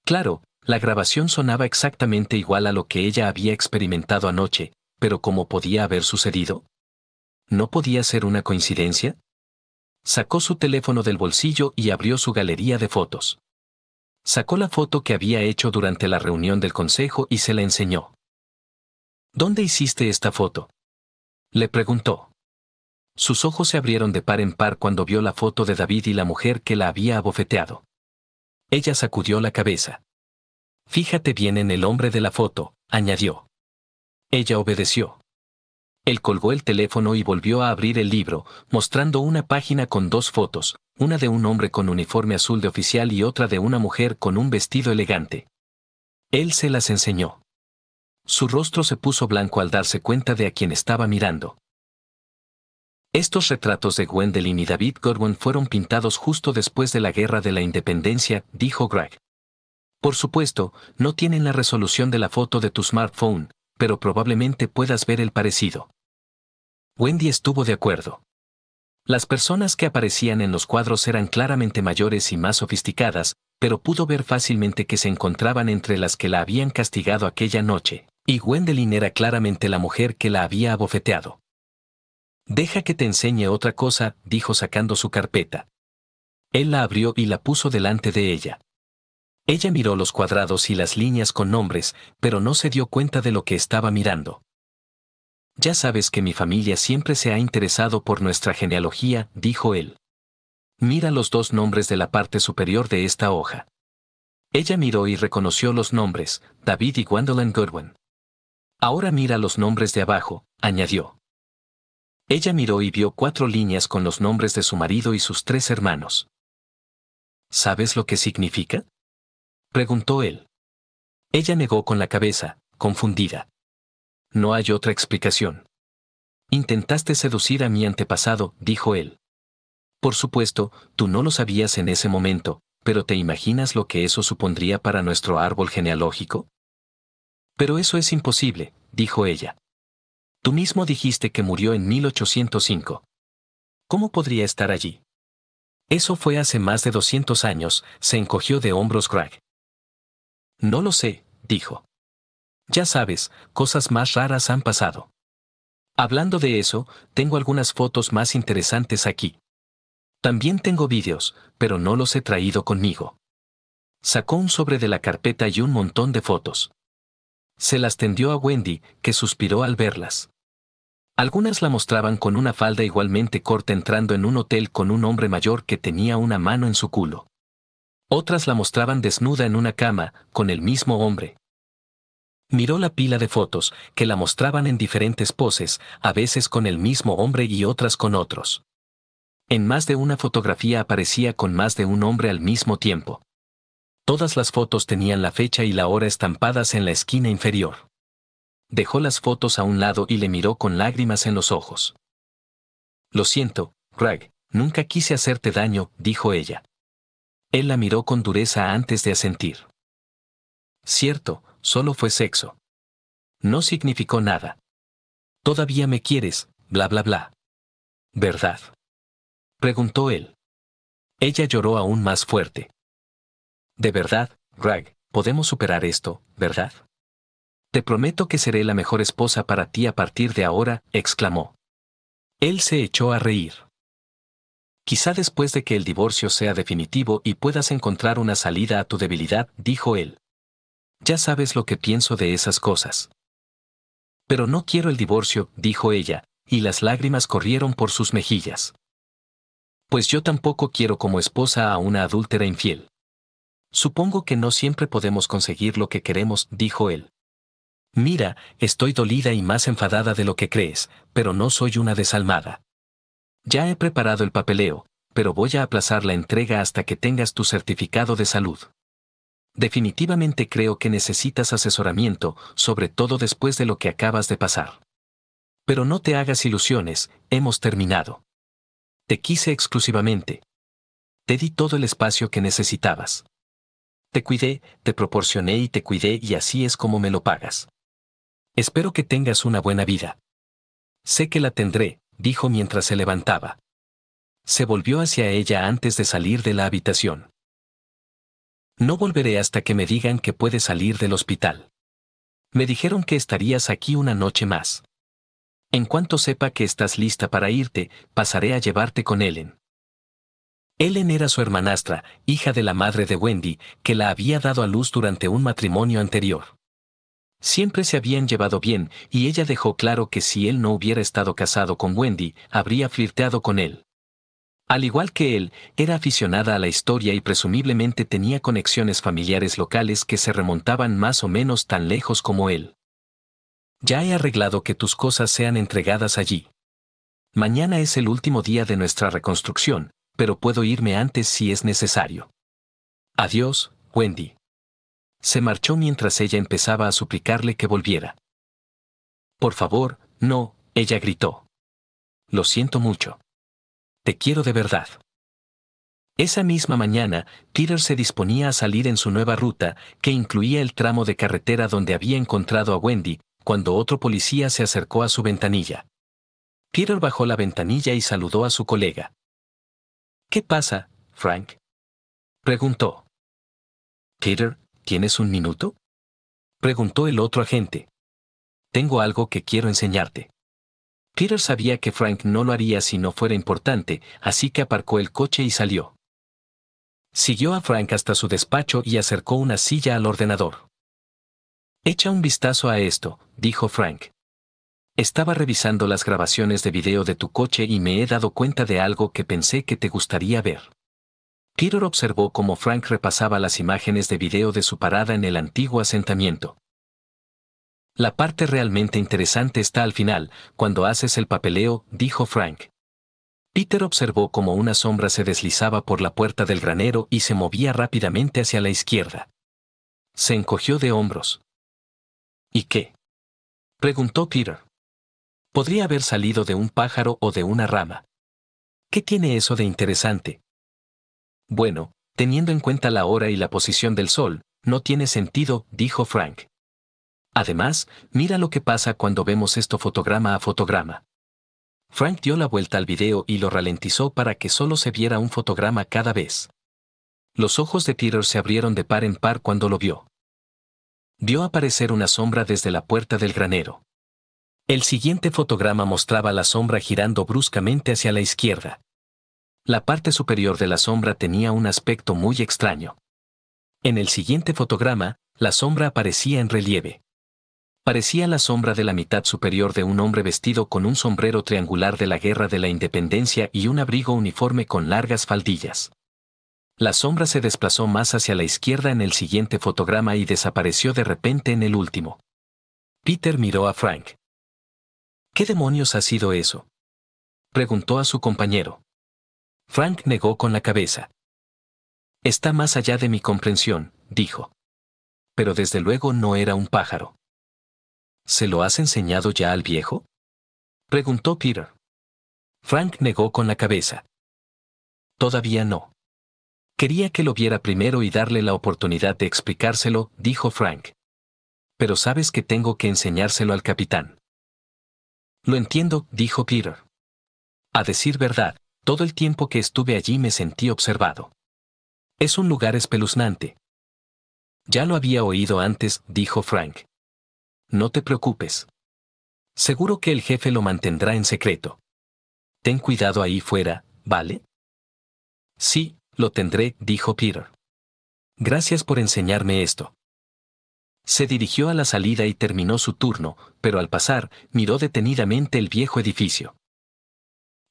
Claro, la grabación sonaba exactamente igual a lo que ella había experimentado anoche, pero ¿cómo podía haber sucedido? ¿No podía ser una coincidencia? Sacó su teléfono del bolsillo y abrió su galería de fotos. Sacó la foto que había hecho durante la reunión del consejo y se la enseñó. ¿Dónde hiciste esta foto?, le preguntó. Sus ojos se abrieron de par en par cuando vio la foto de David y la mujer que la había abofeteado. Ella sacudió la cabeza. Fíjate bien en el hombre de la foto, añadió. Ella obedeció. Él colgó el teléfono y volvió a abrir el libro, mostrando una página con 2 fotos, una de un hombre con uniforme azul de oficial y otra de una mujer con un vestido elegante. Él se las enseñó. Su rostro se puso blanco al darse cuenta de a quién estaba mirando. Estos retratos de Gwendolyn y David Goodwin fueron pintados justo después de la Guerra de la Independencia, dijo Greg. Por supuesto, no tienen la resolución de la foto de tu smartphone, pero probablemente puedas ver el parecido. Wendy estuvo de acuerdo. Las personas que aparecían en los cuadros eran claramente mayores y más sofisticadas, pero pudo ver fácilmente que se encontraban entre las que la habían castigado aquella noche, y Gwendolyn era claramente la mujer que la había abofeteado. Deja que te enseñe otra cosa, dijo sacando su carpeta. Él la abrió y la puso delante de ella. Ella miró los cuadrados y las líneas con nombres, pero no se dio cuenta de lo que estaba mirando. Ya sabes que mi familia siempre se ha interesado por nuestra genealogía, dijo él. Mira los dos nombres de la parte superior de esta hoja. Ella miró y reconoció los nombres, David y Gwendolyn Goodwin. Ahora mira los nombres de abajo, añadió. Ella miró y vio 4 líneas con los nombres de su marido y sus 3 hermanos. ¿Sabes lo que significa?, preguntó él. Ella negó con la cabeza, confundida. No hay otra explicación. Intentaste seducir a mi antepasado, dijo él. Por supuesto, tú no lo sabías en ese momento, pero ¿te imaginas lo que eso supondría para nuestro árbol genealógico? Pero eso es imposible, dijo ella. Tú mismo dijiste que murió en 1805. ¿Cómo podría estar allí? Eso fue hace más de 200 años, se encogió de hombros Greg. No lo sé, dijo. Ya sabes, cosas más raras han pasado. Hablando de eso, tengo algunas fotos más interesantes aquí. También tengo vídeos, pero no los he traído conmigo. Sacó un sobre de la carpeta y un montón de fotos. Se las tendió a Wendy, que suspiró al verlas. Algunas la mostraban con una falda igualmente corta entrando en un hotel con un hombre mayor que tenía una mano en su culo. Otras la mostraban desnuda en una cama, con el mismo hombre. Miró la pila de fotos, que la mostraban en diferentes poses, a veces con el mismo hombre y otras con otros. En más de una fotografía aparecía con más de un hombre al mismo tiempo. Todas las fotos tenían la fecha y la hora estampadas en la esquina inferior. Dejó las fotos a un lado y le miró con lágrimas en los ojos. Lo siento, Greg, nunca quise hacerte daño, dijo ella. Él la miró con dureza antes de asentir. Cierto, solo fue sexo. No significó nada. Todavía me quieres, bla bla bla. ¿Verdad?, preguntó él. Ella lloró aún más fuerte. De verdad, Greg, podemos superar esto, ¿verdad? Te prometo que seré la mejor esposa para ti a partir de ahora, exclamó. Él se echó a reír. Quizá después de que el divorcio sea definitivo y puedas encontrar una salida a tu debilidad, dijo él. Ya sabes lo que pienso de esas cosas. Pero no quiero el divorcio, dijo ella, y las lágrimas corrieron por sus mejillas. Pues yo tampoco quiero como esposa a una adúltera infiel. Supongo que no siempre podemos conseguir lo que queremos, dijo él. Mira, estoy dolida y más enfadada de lo que crees, pero no soy una desalmada. Ya he preparado el papeleo, pero voy a aplazar la entrega hasta que tengas tu certificado de salud. Definitivamente creo que necesitas asesoramiento, sobre todo después de lo que acabas de pasar. Pero no te hagas ilusiones, hemos terminado. Te quise exclusivamente. Te di todo el espacio que necesitabas. Te cuidé, te proporcioné y te cuidé y así es como me lo pagas. Espero que tengas una buena vida. Sé que la tendré, dijo mientras se levantaba. Se volvió hacia ella antes de salir de la habitación. No volveré hasta que me digan que puedes salir del hospital. Me dijeron que estarías aquí una noche más. En cuanto sepa que estás lista para irte, pasaré a llevarte con Ellen. Ellen era su hermanastra, hija de la madre de Wendy, que la había dado a luz durante un matrimonio anterior. Siempre se habían llevado bien, y ella dejó claro que si él no hubiera estado casado con Wendy, habría flirteado con él. Al igual que él, era aficionada a la historia y presumiblemente tenía conexiones familiares locales que se remontaban más o menos tan lejos como él. Ya he arreglado que tus cosas sean entregadas allí. Mañana es el último día de nuestra reconstrucción, pero puedo irme antes si es necesario. Adiós, Wendy. Se marchó mientras ella empezaba a suplicarle que volviera. Por favor, no, ella gritó. Lo siento mucho. Te quiero de verdad. Esa misma mañana, Peter se disponía a salir en su nueva ruta, que incluía el tramo de carretera donde había encontrado a Wendy, cuando otro policía se acercó a su ventanilla. Peter bajó la ventanilla y saludó a su colega. ¿Qué pasa, Frank?, preguntó. Peter, ¿tienes un minuto?, preguntó el otro agente. Tengo algo que quiero enseñarte. Peter sabía que Frank no lo haría si no fuera importante, así que aparcó el coche y salió. Siguió a Frank hasta su despacho y acercó una silla al ordenador. Echa un vistazo a esto, dijo Frank. Estaba revisando las grabaciones de video de tu coche y me he dado cuenta de algo que pensé que te gustaría ver. Peter observó cómo Frank repasaba las imágenes de video de su parada en el antiguo asentamiento. La parte realmente interesante está al final, cuando haces el papeleo, dijo Frank. Peter observó cómo una sombra se deslizaba por la puerta del granero y se movía rápidamente hacia la izquierda. Se encogió de hombros. ¿Y qué?, preguntó Peter. Podría haber salido de un pájaro o de una rama. ¿Qué tiene eso de interesante? Bueno, teniendo en cuenta la hora y la posición del sol, no tiene sentido, dijo Frank. Además, mira lo que pasa cuando vemos esto fotograma a fotograma. Frank dio la vuelta al video y lo ralentizó para que solo se viera un fotograma cada vez. Los ojos de Peter se abrieron de par en par cuando lo vio. Vio aparecer una sombra desde la puerta del granero. El siguiente fotograma mostraba la sombra girando bruscamente hacia la izquierda. La parte superior de la sombra tenía un aspecto muy extraño. En el siguiente fotograma, la sombra aparecía en relieve. Parecía la sombra de la mitad superior de un hombre vestido con un sombrero triangular de la Guerra de la Independencia y un abrigo uniforme con largas faldillas. La sombra se desplazó más hacia la izquierda en el siguiente fotograma y desapareció de repente en el último. Peter miró a Frank. ¿Qué demonios ha sido eso?, preguntó a su compañero. Frank negó con la cabeza. Está más allá de mi comprensión, dijo. Pero desde luego no era un pájaro. ¿Se lo has enseñado ya al viejo?, preguntó Peter. Frank negó con la cabeza. Todavía no. Quería que lo viera primero y darle la oportunidad de explicárselo, dijo Frank. Pero sabes que tengo que enseñárselo al capitán. Lo entiendo, dijo Peter. A decir verdad, todo el tiempo que estuve allí me sentí observado. Es un lugar espeluznante. Ya lo había oído antes, dijo Frank. No te preocupes. Seguro que el jefe lo mantendrá en secreto. Ten cuidado ahí fuera, ¿vale? Sí, lo tendré, dijo Peter. Gracias por enseñarme esto. Se dirigió a la salida y terminó su turno, pero al pasar, miró detenidamente el viejo edificio.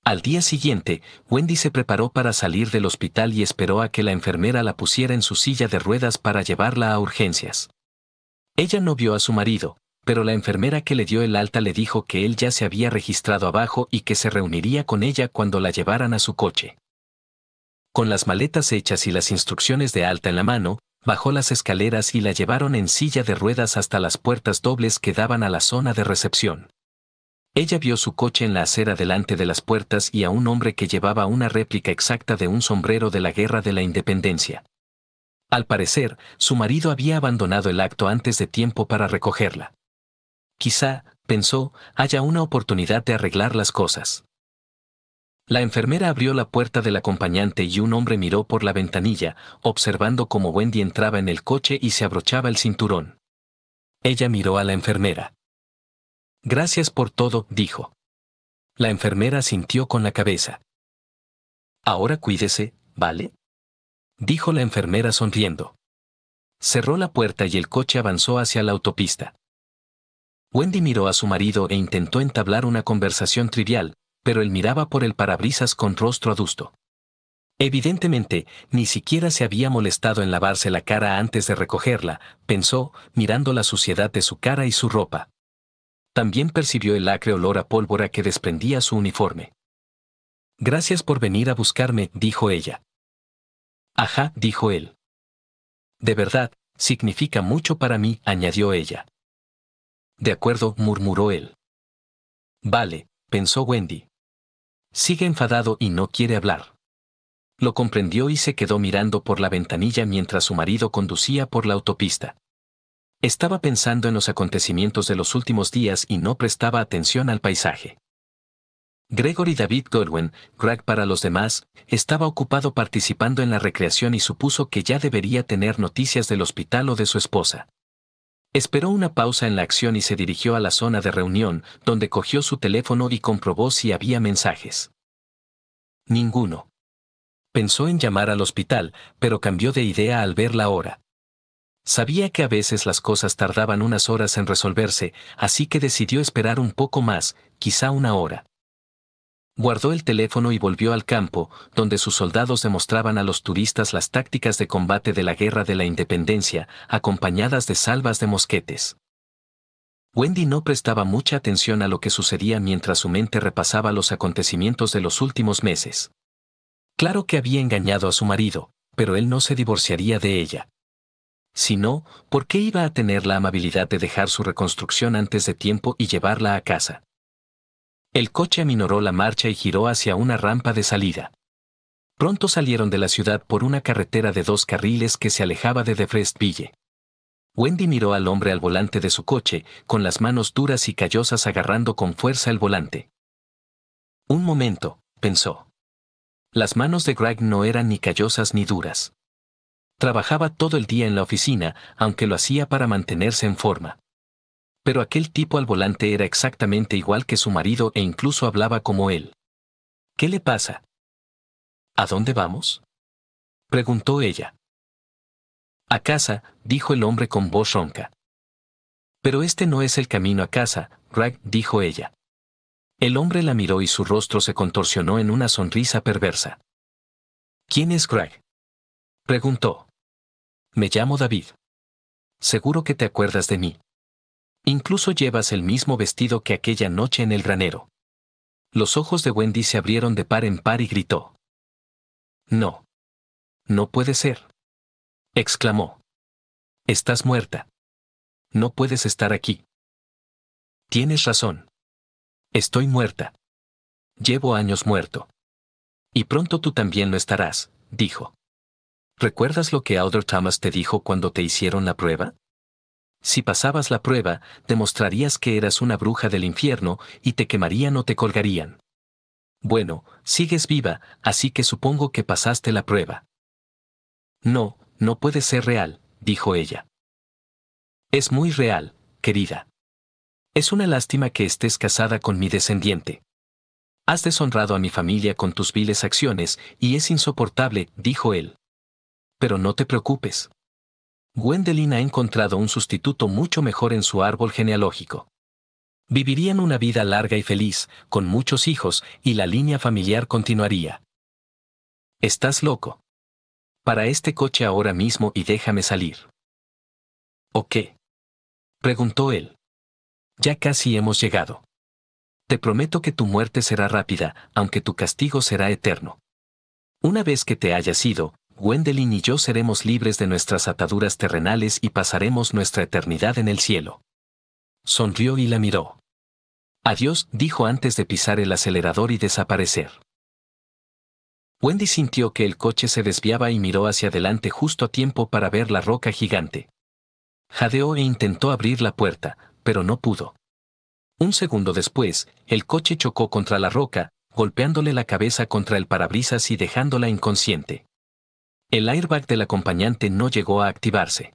Al día siguiente, Wendy se preparó para salir del hospital y esperó a que la enfermera la pusiera en su silla de ruedas para llevarla a urgencias. Ella no vio a su marido, pero la enfermera que le dio el alta le dijo que él ya se había registrado abajo y que se reuniría con ella cuando la llevaran a su coche. Con las maletas hechas y las instrucciones de alta en la mano, bajó las escaleras y la llevaron en silla de ruedas hasta las puertas dobles que daban a la zona de recepción. Ella vio su coche en la acera delante de las puertas y a un hombre que llevaba una réplica exacta de un sombrero de la Guerra de la Independencia. Al parecer, su marido había abandonado el acto antes de tiempo para recogerla. Quizá, pensó, haya una oportunidad de arreglar las cosas. La enfermera abrió la puerta del acompañante y un hombre miró por la ventanilla, observando cómo Wendy entraba en el coche y se abrochaba el cinturón. Ella miró a la enfermera. Gracias por todo, dijo. La enfermera asintió con la cabeza. Ahora cuídese, ¿vale?, dijo la enfermera sonriendo. Cerró la puerta y el coche avanzó hacia la autopista. Wendy miró a su marido e intentó entablar una conversación trivial, pero él miraba por el parabrisas con rostro adusto. Evidentemente, ni siquiera se había molestado en lavarse la cara antes de recogerla, pensó, mirando la suciedad de su cara y su ropa. También percibió el acre olor a pólvora que desprendía su uniforme. Gracias por venir a buscarme, dijo ella. Ajá, dijo él. De verdad, significa mucho para mí, añadió ella. De acuerdo, murmuró él. Vale, pensó Wendy. Sigue enfadado y no quiere hablar. Lo comprendió y se quedó mirando por la ventanilla mientras su marido conducía por la autopista. Estaba pensando en los acontecimientos de los últimos días y no prestaba atención al paisaje. Gregory David Godwin, Greg para los demás, estaba ocupado participando en la recreación y supuso que ya debería tener noticias del hospital o de su esposa. Esperó una pausa en la acción y se dirigió a la zona de reunión, donde cogió su teléfono y comprobó si había mensajes. Ninguno. Pensó en llamar al hospital, pero cambió de idea al ver la hora. Sabía que a veces las cosas tardaban unas horas en resolverse, así que decidió esperar un poco más, quizá una hora. Guardó el teléfono y volvió al campo, donde sus soldados demostraban a los turistas las tácticas de combate de la Guerra de la Independencia, acompañadas de salvas de mosquetes. Wendy no prestaba mucha atención a lo que sucedía mientras su mente repasaba los acontecimientos de los últimos meses. Claro que había engañado a su marido, pero él no se divorciaría de ella. Si no, ¿por qué iba a tener la amabilidad de dejar su reconstrucción antes de tiempo y llevarla a casa? El coche aminoró la marcha y giró hacia una rampa de salida. Pronto salieron de la ciudad por una carretera de 2 carriles que se alejaba de Defrestville. Wendy miró al hombre al volante de su coche, con las manos duras y callosas agarrando con fuerza el volante. Un momento, pensó. Las manos de Greg no eran ni callosas ni duras. Trabajaba todo el día en la oficina, aunque lo hacía para mantenerse en forma. Pero aquel tipo al volante era exactamente igual que su marido e incluso hablaba como él. ¿Qué le pasa? ¿A dónde vamos?, preguntó ella. A casa, dijo el hombre con voz ronca. Pero este no es el camino a casa, Greg, dijo ella. El hombre la miró y su rostro se contorsionó en una sonrisa perversa. ¿Quién es Greg?, preguntó. Me llamo David. Seguro que te acuerdas de mí. Incluso llevas el mismo vestido que aquella noche en el granero. Los ojos de Wendy se abrieron de par en par y gritó. No. No puede ser, exclamó. Estás muerta. No puedes estar aquí. Tienes razón. Estoy muerta. Llevo años muerto. Y pronto tú también lo estarás, dijo. ¿Recuerdas lo que Alder Thomas te dijo cuando te hicieron la prueba? Si pasabas la prueba, demostrarías que eras una bruja del infierno y te quemarían o te colgarían. Bueno, sigues viva, así que supongo que pasaste la prueba. No, no puede ser real, dijo ella. Es muy real, querida. Es una lástima que estés casada con mi descendiente. Has deshonrado a mi familia con tus viles acciones, y es insoportable, dijo él. Pero no te preocupes. Gwendolyn ha encontrado un sustituto mucho mejor en su árbol genealógico. Vivirían una vida larga y feliz, con muchos hijos, y la línea familiar continuaría. ¿Estás loco? Para este coche ahora mismo y déjame salir. ¿O qué?, preguntó él. Ya casi hemos llegado. Te prometo que tu muerte será rápida, aunque tu castigo será eterno. Una vez que te hayas ido, Gwendolyn y yo seremos libres de nuestras ataduras terrenales y pasaremos nuestra eternidad en el cielo. Sonrió y la miró. Adiós, dijo antes de pisar el acelerador y desaparecer. Wendy sintió que el coche se desviaba y miró hacia adelante justo a tiempo para ver la roca gigante. Jadeó e intentó abrir la puerta, pero no pudo. Un segundo después, el coche chocó contra la roca, golpeándole la cabeza contra el parabrisas y dejándola inconsciente. El airbag del acompañante no llegó a activarse.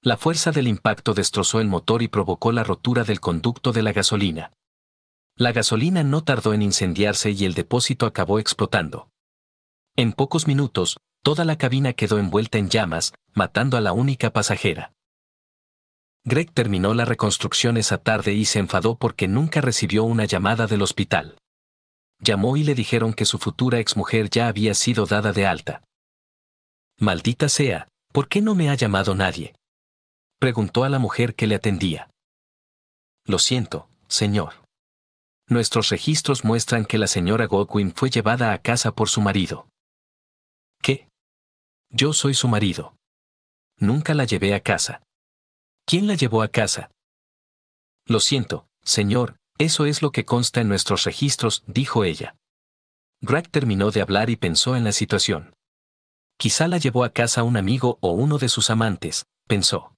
La fuerza del impacto destrozó el motor y provocó la rotura del conducto de la gasolina. La gasolina no tardó en incendiarse y el depósito acabó explotando. En pocos minutos, toda la cabina quedó envuelta en llamas, matando a la única pasajera. Greg terminó la reconstrucción esa tarde y se enfadó porque nunca recibió una llamada del hospital. Llamó y le dijeron que su futura exmujer ya había sido dada de alta. Maldita sea, ¿por qué no me ha llamado nadie?, preguntó a la mujer que le atendía. Lo siento, señor. Nuestros registros muestran que la señora Godwin fue llevada a casa por su marido. ¿Qué? Yo soy su marido. Nunca la llevé a casa. ¿Quién la llevó a casa? Lo siento, señor, eso es lo que consta en nuestros registros, dijo ella. Greg terminó de hablar y pensó en la situación. Quizá la llevó a casa un amigo o uno de sus amantes, pensó.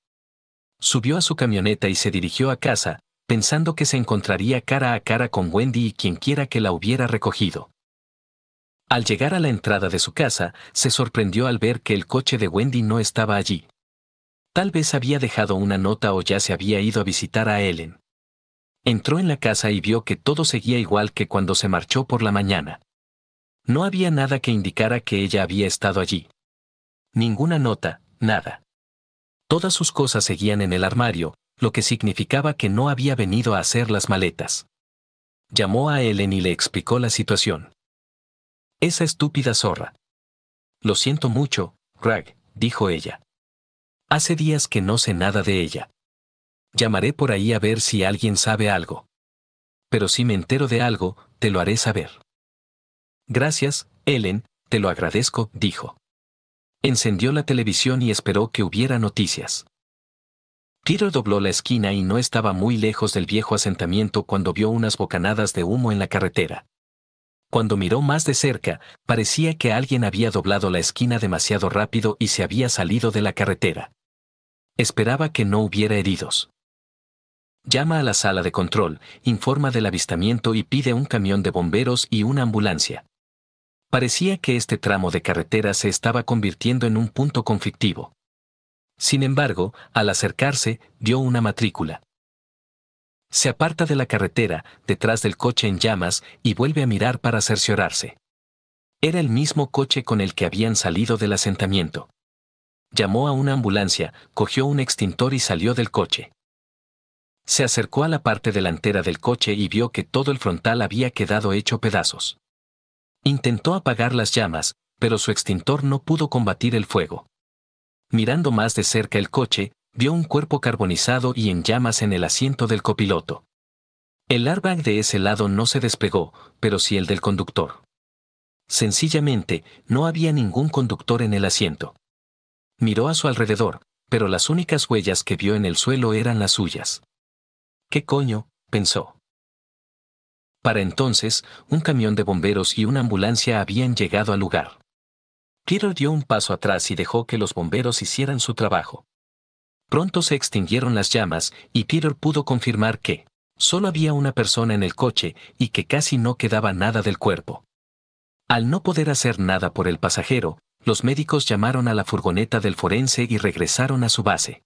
Subió a su camioneta y se dirigió a casa, pensando que se encontraría cara a cara con Wendy y quienquiera que la hubiera recogido. Al llegar a la entrada de su casa, se sorprendió al ver que el coche de Wendy no estaba allí. Tal vez había dejado una nota o ya se había ido a visitar a Ellen. Entró en la casa y vio que todo seguía igual que cuando se marchó por la mañana. No había nada que indicara que ella había estado allí. Ninguna nota, nada. Todas sus cosas seguían en el armario, lo que significaba que no había venido a hacer las maletas. Llamó a Ellen y le explicó la situación. Esa estúpida zorra. Lo siento mucho, Greg, dijo ella. Hace días que no sé nada de ella. Llamaré por ahí a ver si alguien sabe algo. Pero si me entero de algo, te lo haré saber. Gracias, Ellen, te lo agradezco, dijo. Encendió la televisión y esperó que hubiera noticias. Peter dobló la esquina y no estaba muy lejos del viejo asentamiento cuando vio unas bocanadas de humo en la carretera. Cuando miró más de cerca, parecía que alguien había doblado la esquina demasiado rápido y se había salido de la carretera. Esperaba que no hubiera heridos. Llama a la sala de control, informa del avistamiento y pide un camión de bomberos y una ambulancia. Parecía que este tramo de carretera se estaba convirtiendo en un punto conflictivo. Sin embargo, al acercarse, vio una matrícula. Se aparta de la carretera, detrás del coche en llamas, y vuelve a mirar para cerciorarse. Era el mismo coche con el que habían salido del asentamiento. Llamó a una ambulancia, cogió un extintor y salió del coche. Se acercó a la parte delantera del coche y vio que todo el frontal había quedado hecho pedazos. Intentó apagar las llamas, pero su extintor no pudo combatir el fuego. Mirando más de cerca el coche, vio un cuerpo carbonizado y en llamas en el asiento del copiloto. El airbag de ese lado no se despegó, pero sí el del conductor. Sencillamente, no había ningún conductor en el asiento. Miró a su alrededor, pero las únicas huellas que vio en el suelo eran las suyas. ¿Qué coño?, pensó. Para entonces, un camión de bomberos y una ambulancia habían llegado al lugar. Peter dio un paso atrás y dejó que los bomberos hicieran su trabajo. Pronto se extinguieron las llamas y Peter pudo confirmar que solo había una persona en el coche y que casi no quedaba nada del cuerpo. Al no poder hacer nada por el pasajero, los médicos llamaron a la furgoneta del forense y regresaron a su base.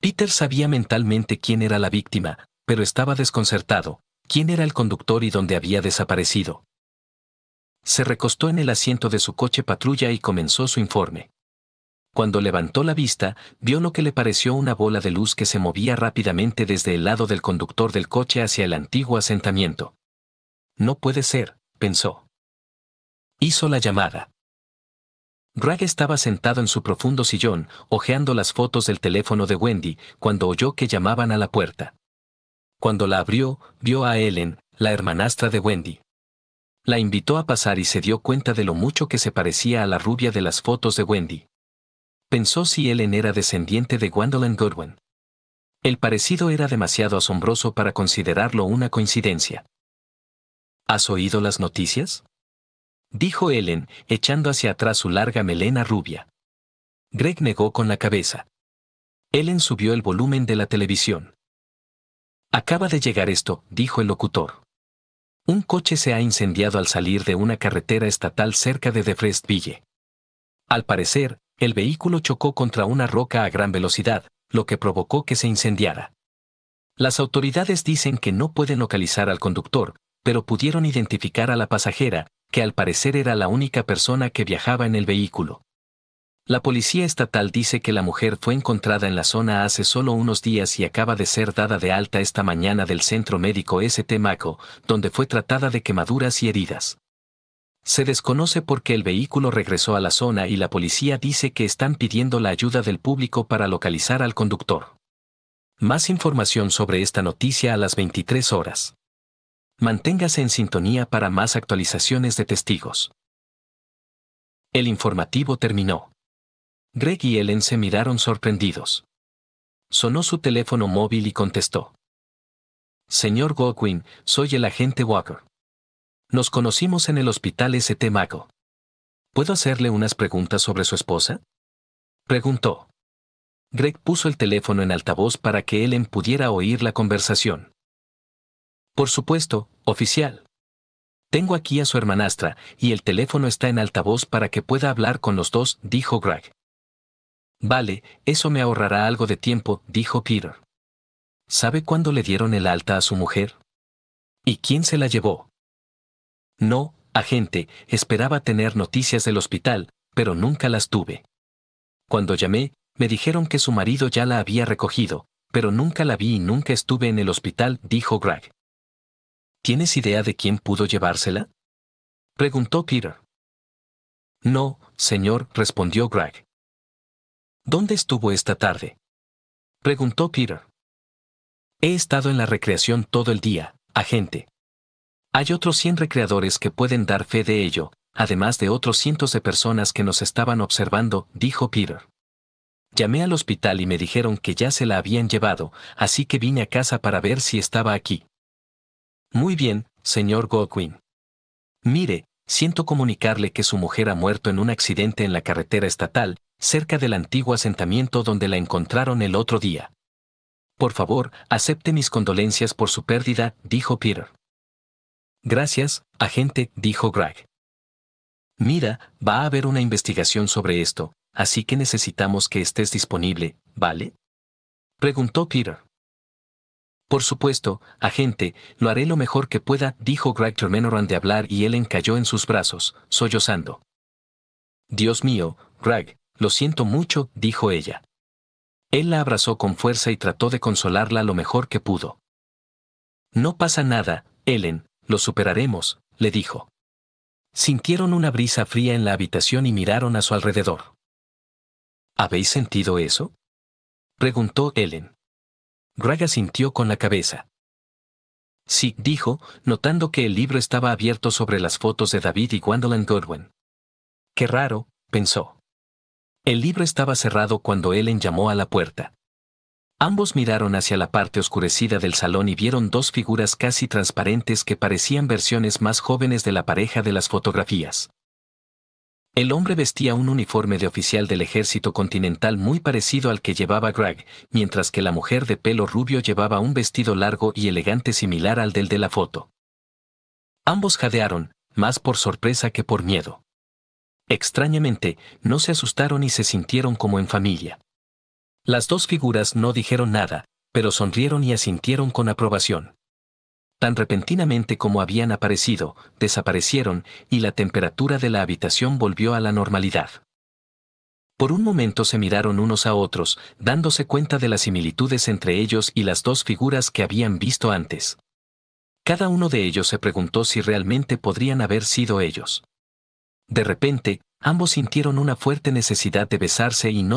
Peter sabía mentalmente quién era la víctima, pero estaba desconcertado. ¿Quién era el conductor y dónde había desaparecido? Se recostó en el asiento de su coche patrulla y comenzó su informe. Cuando levantó la vista, vio lo que le pareció una bola de luz que se movía rápidamente desde el lado del conductor del coche hacia el antiguo asentamiento. No puede ser, pensó. Hizo la llamada. Greg estaba sentado en su profundo sillón, hojeando las fotos del teléfono de Wendy, cuando oyó que llamaban a la puerta. Cuando la abrió, vio a Ellen, la hermanastra de Wendy. La invitó a pasar y se dio cuenta de lo mucho que se parecía a la rubia de las fotos de Wendy. Pensó si Ellen era descendiente de Gwendolyn Goodwin. El parecido era demasiado asombroso para considerarlo una coincidencia. ¿Has oído las noticias?, dijo Ellen, echando hacia atrás su larga melena rubia. Greg negó con la cabeza. Ellen subió el volumen de la televisión. Acaba de llegar esto, dijo el locutor. Un coche se ha incendiado al salir de una carretera estatal cerca de Defrestville. Al parecer, el vehículo chocó contra una roca a gran velocidad, lo que provocó que se incendiara. Las autoridades dicen que no pueden localizar al conductor, pero pudieron identificar a la pasajera, que al parecer era la única persona que viajaba en el vehículo. La policía estatal dice que la mujer fue encontrada en la zona hace solo unos días y acaba de ser dada de alta esta mañana del centro médico St. Maco, donde fue tratada de quemaduras y heridas. Se desconoce por qué el vehículo regresó a la zona y la policía dice que están pidiendo la ayuda del público para localizar al conductor. Más información sobre esta noticia a las 23 horas. Manténgase en sintonía para más actualizaciones de testigos. El informativo terminó. Greg y Ellen se miraron sorprendidos. Sonó su teléfono móvil y contestó. Señor Godwin, soy el agente Walker. Nos conocimos en el hospital St. Mago. ¿Puedo hacerle unas preguntas sobre su esposa? Preguntó. Greg puso el teléfono en altavoz para que Ellen pudiera oír la conversación. Por supuesto, oficial. Tengo aquí a su hermanastra, y el teléfono está en altavoz para que pueda hablar con los dos, dijo Greg. Vale, eso me ahorrará algo de tiempo, dijo Peter. ¿Sabe cuándo le dieron el alta a su mujer? ¿Y quién se la llevó? No, agente, esperaba tener noticias del hospital, pero nunca las tuve. Cuando llamé, me dijeron que su marido ya la había recogido, pero nunca la vi y nunca estuve en el hospital, dijo Greg. ¿Tienes idea de quién pudo llevársela? Preguntó Peter. No, señor, respondió Greg. ¿Dónde estuvo esta tarde? Preguntó Peter. He estado en la recreación todo el día, agente. Hay otros 100 recreadores que pueden dar fe de ello, además de otros cientos de personas que nos estaban observando, dijo Peter. Llamé al hospital y me dijeron que ya se la habían llevado, así que vine a casa para ver si estaba aquí. Muy bien, señor Godwin. Mire, siento comunicarle que su mujer ha muerto en un accidente en la carretera estatal, cerca del antiguo asentamiento donde la encontraron el otro día. Por favor, acepte mis condolencias por su pérdida, dijo Peter. Gracias, agente, dijo Greg. Mira, va a haber una investigación sobre esto, así que necesitamos que estés disponible, ¿vale? Preguntó Peter. Por supuesto, agente, lo haré lo mejor que pueda, dijo Greg terminando de hablar y Ellen cayó en sus brazos, sollozando. Dios mío, Greg, lo siento mucho, dijo ella. Él la abrazó con fuerza y trató de consolarla lo mejor que pudo. No pasa nada, Ellen, lo superaremos, le dijo. Sintieron una brisa fría en la habitación y miraron a su alrededor. ¿Habéis sentido eso? Preguntó Ellen. Greg asintió con la cabeza. Sí, dijo, notando que el libro estaba abierto sobre las fotos de David y Gwendolyn Godwin. Qué raro, pensó. El libro estaba cerrado cuando Ellen llamó a la puerta. Ambos miraron hacia la parte oscurecida del salón y vieron dos figuras casi transparentes que parecían versiones más jóvenes de la pareja de las fotografías. El hombre vestía un uniforme de oficial del ejército continental muy parecido al que llevaba Greg, mientras que la mujer de pelo rubio llevaba un vestido largo y elegante similar al del de la foto. Ambos jadearon, más por sorpresa que por miedo. Extrañamente, no se asustaron y se sintieron como en familia. Las dos figuras no dijeron nada, pero sonrieron y asintieron con aprobación. Tan repentinamente como habían aparecido, desaparecieron, y la temperatura de la habitación volvió a la normalidad. Por un momento se miraron unos a otros, dándose cuenta de las similitudes entre ellos y las dos figuras que habían visto antes. Cada uno de ellos se preguntó si realmente podrían haber sido ellos. De repente, ambos sintieron una fuerte necesidad de besarse y no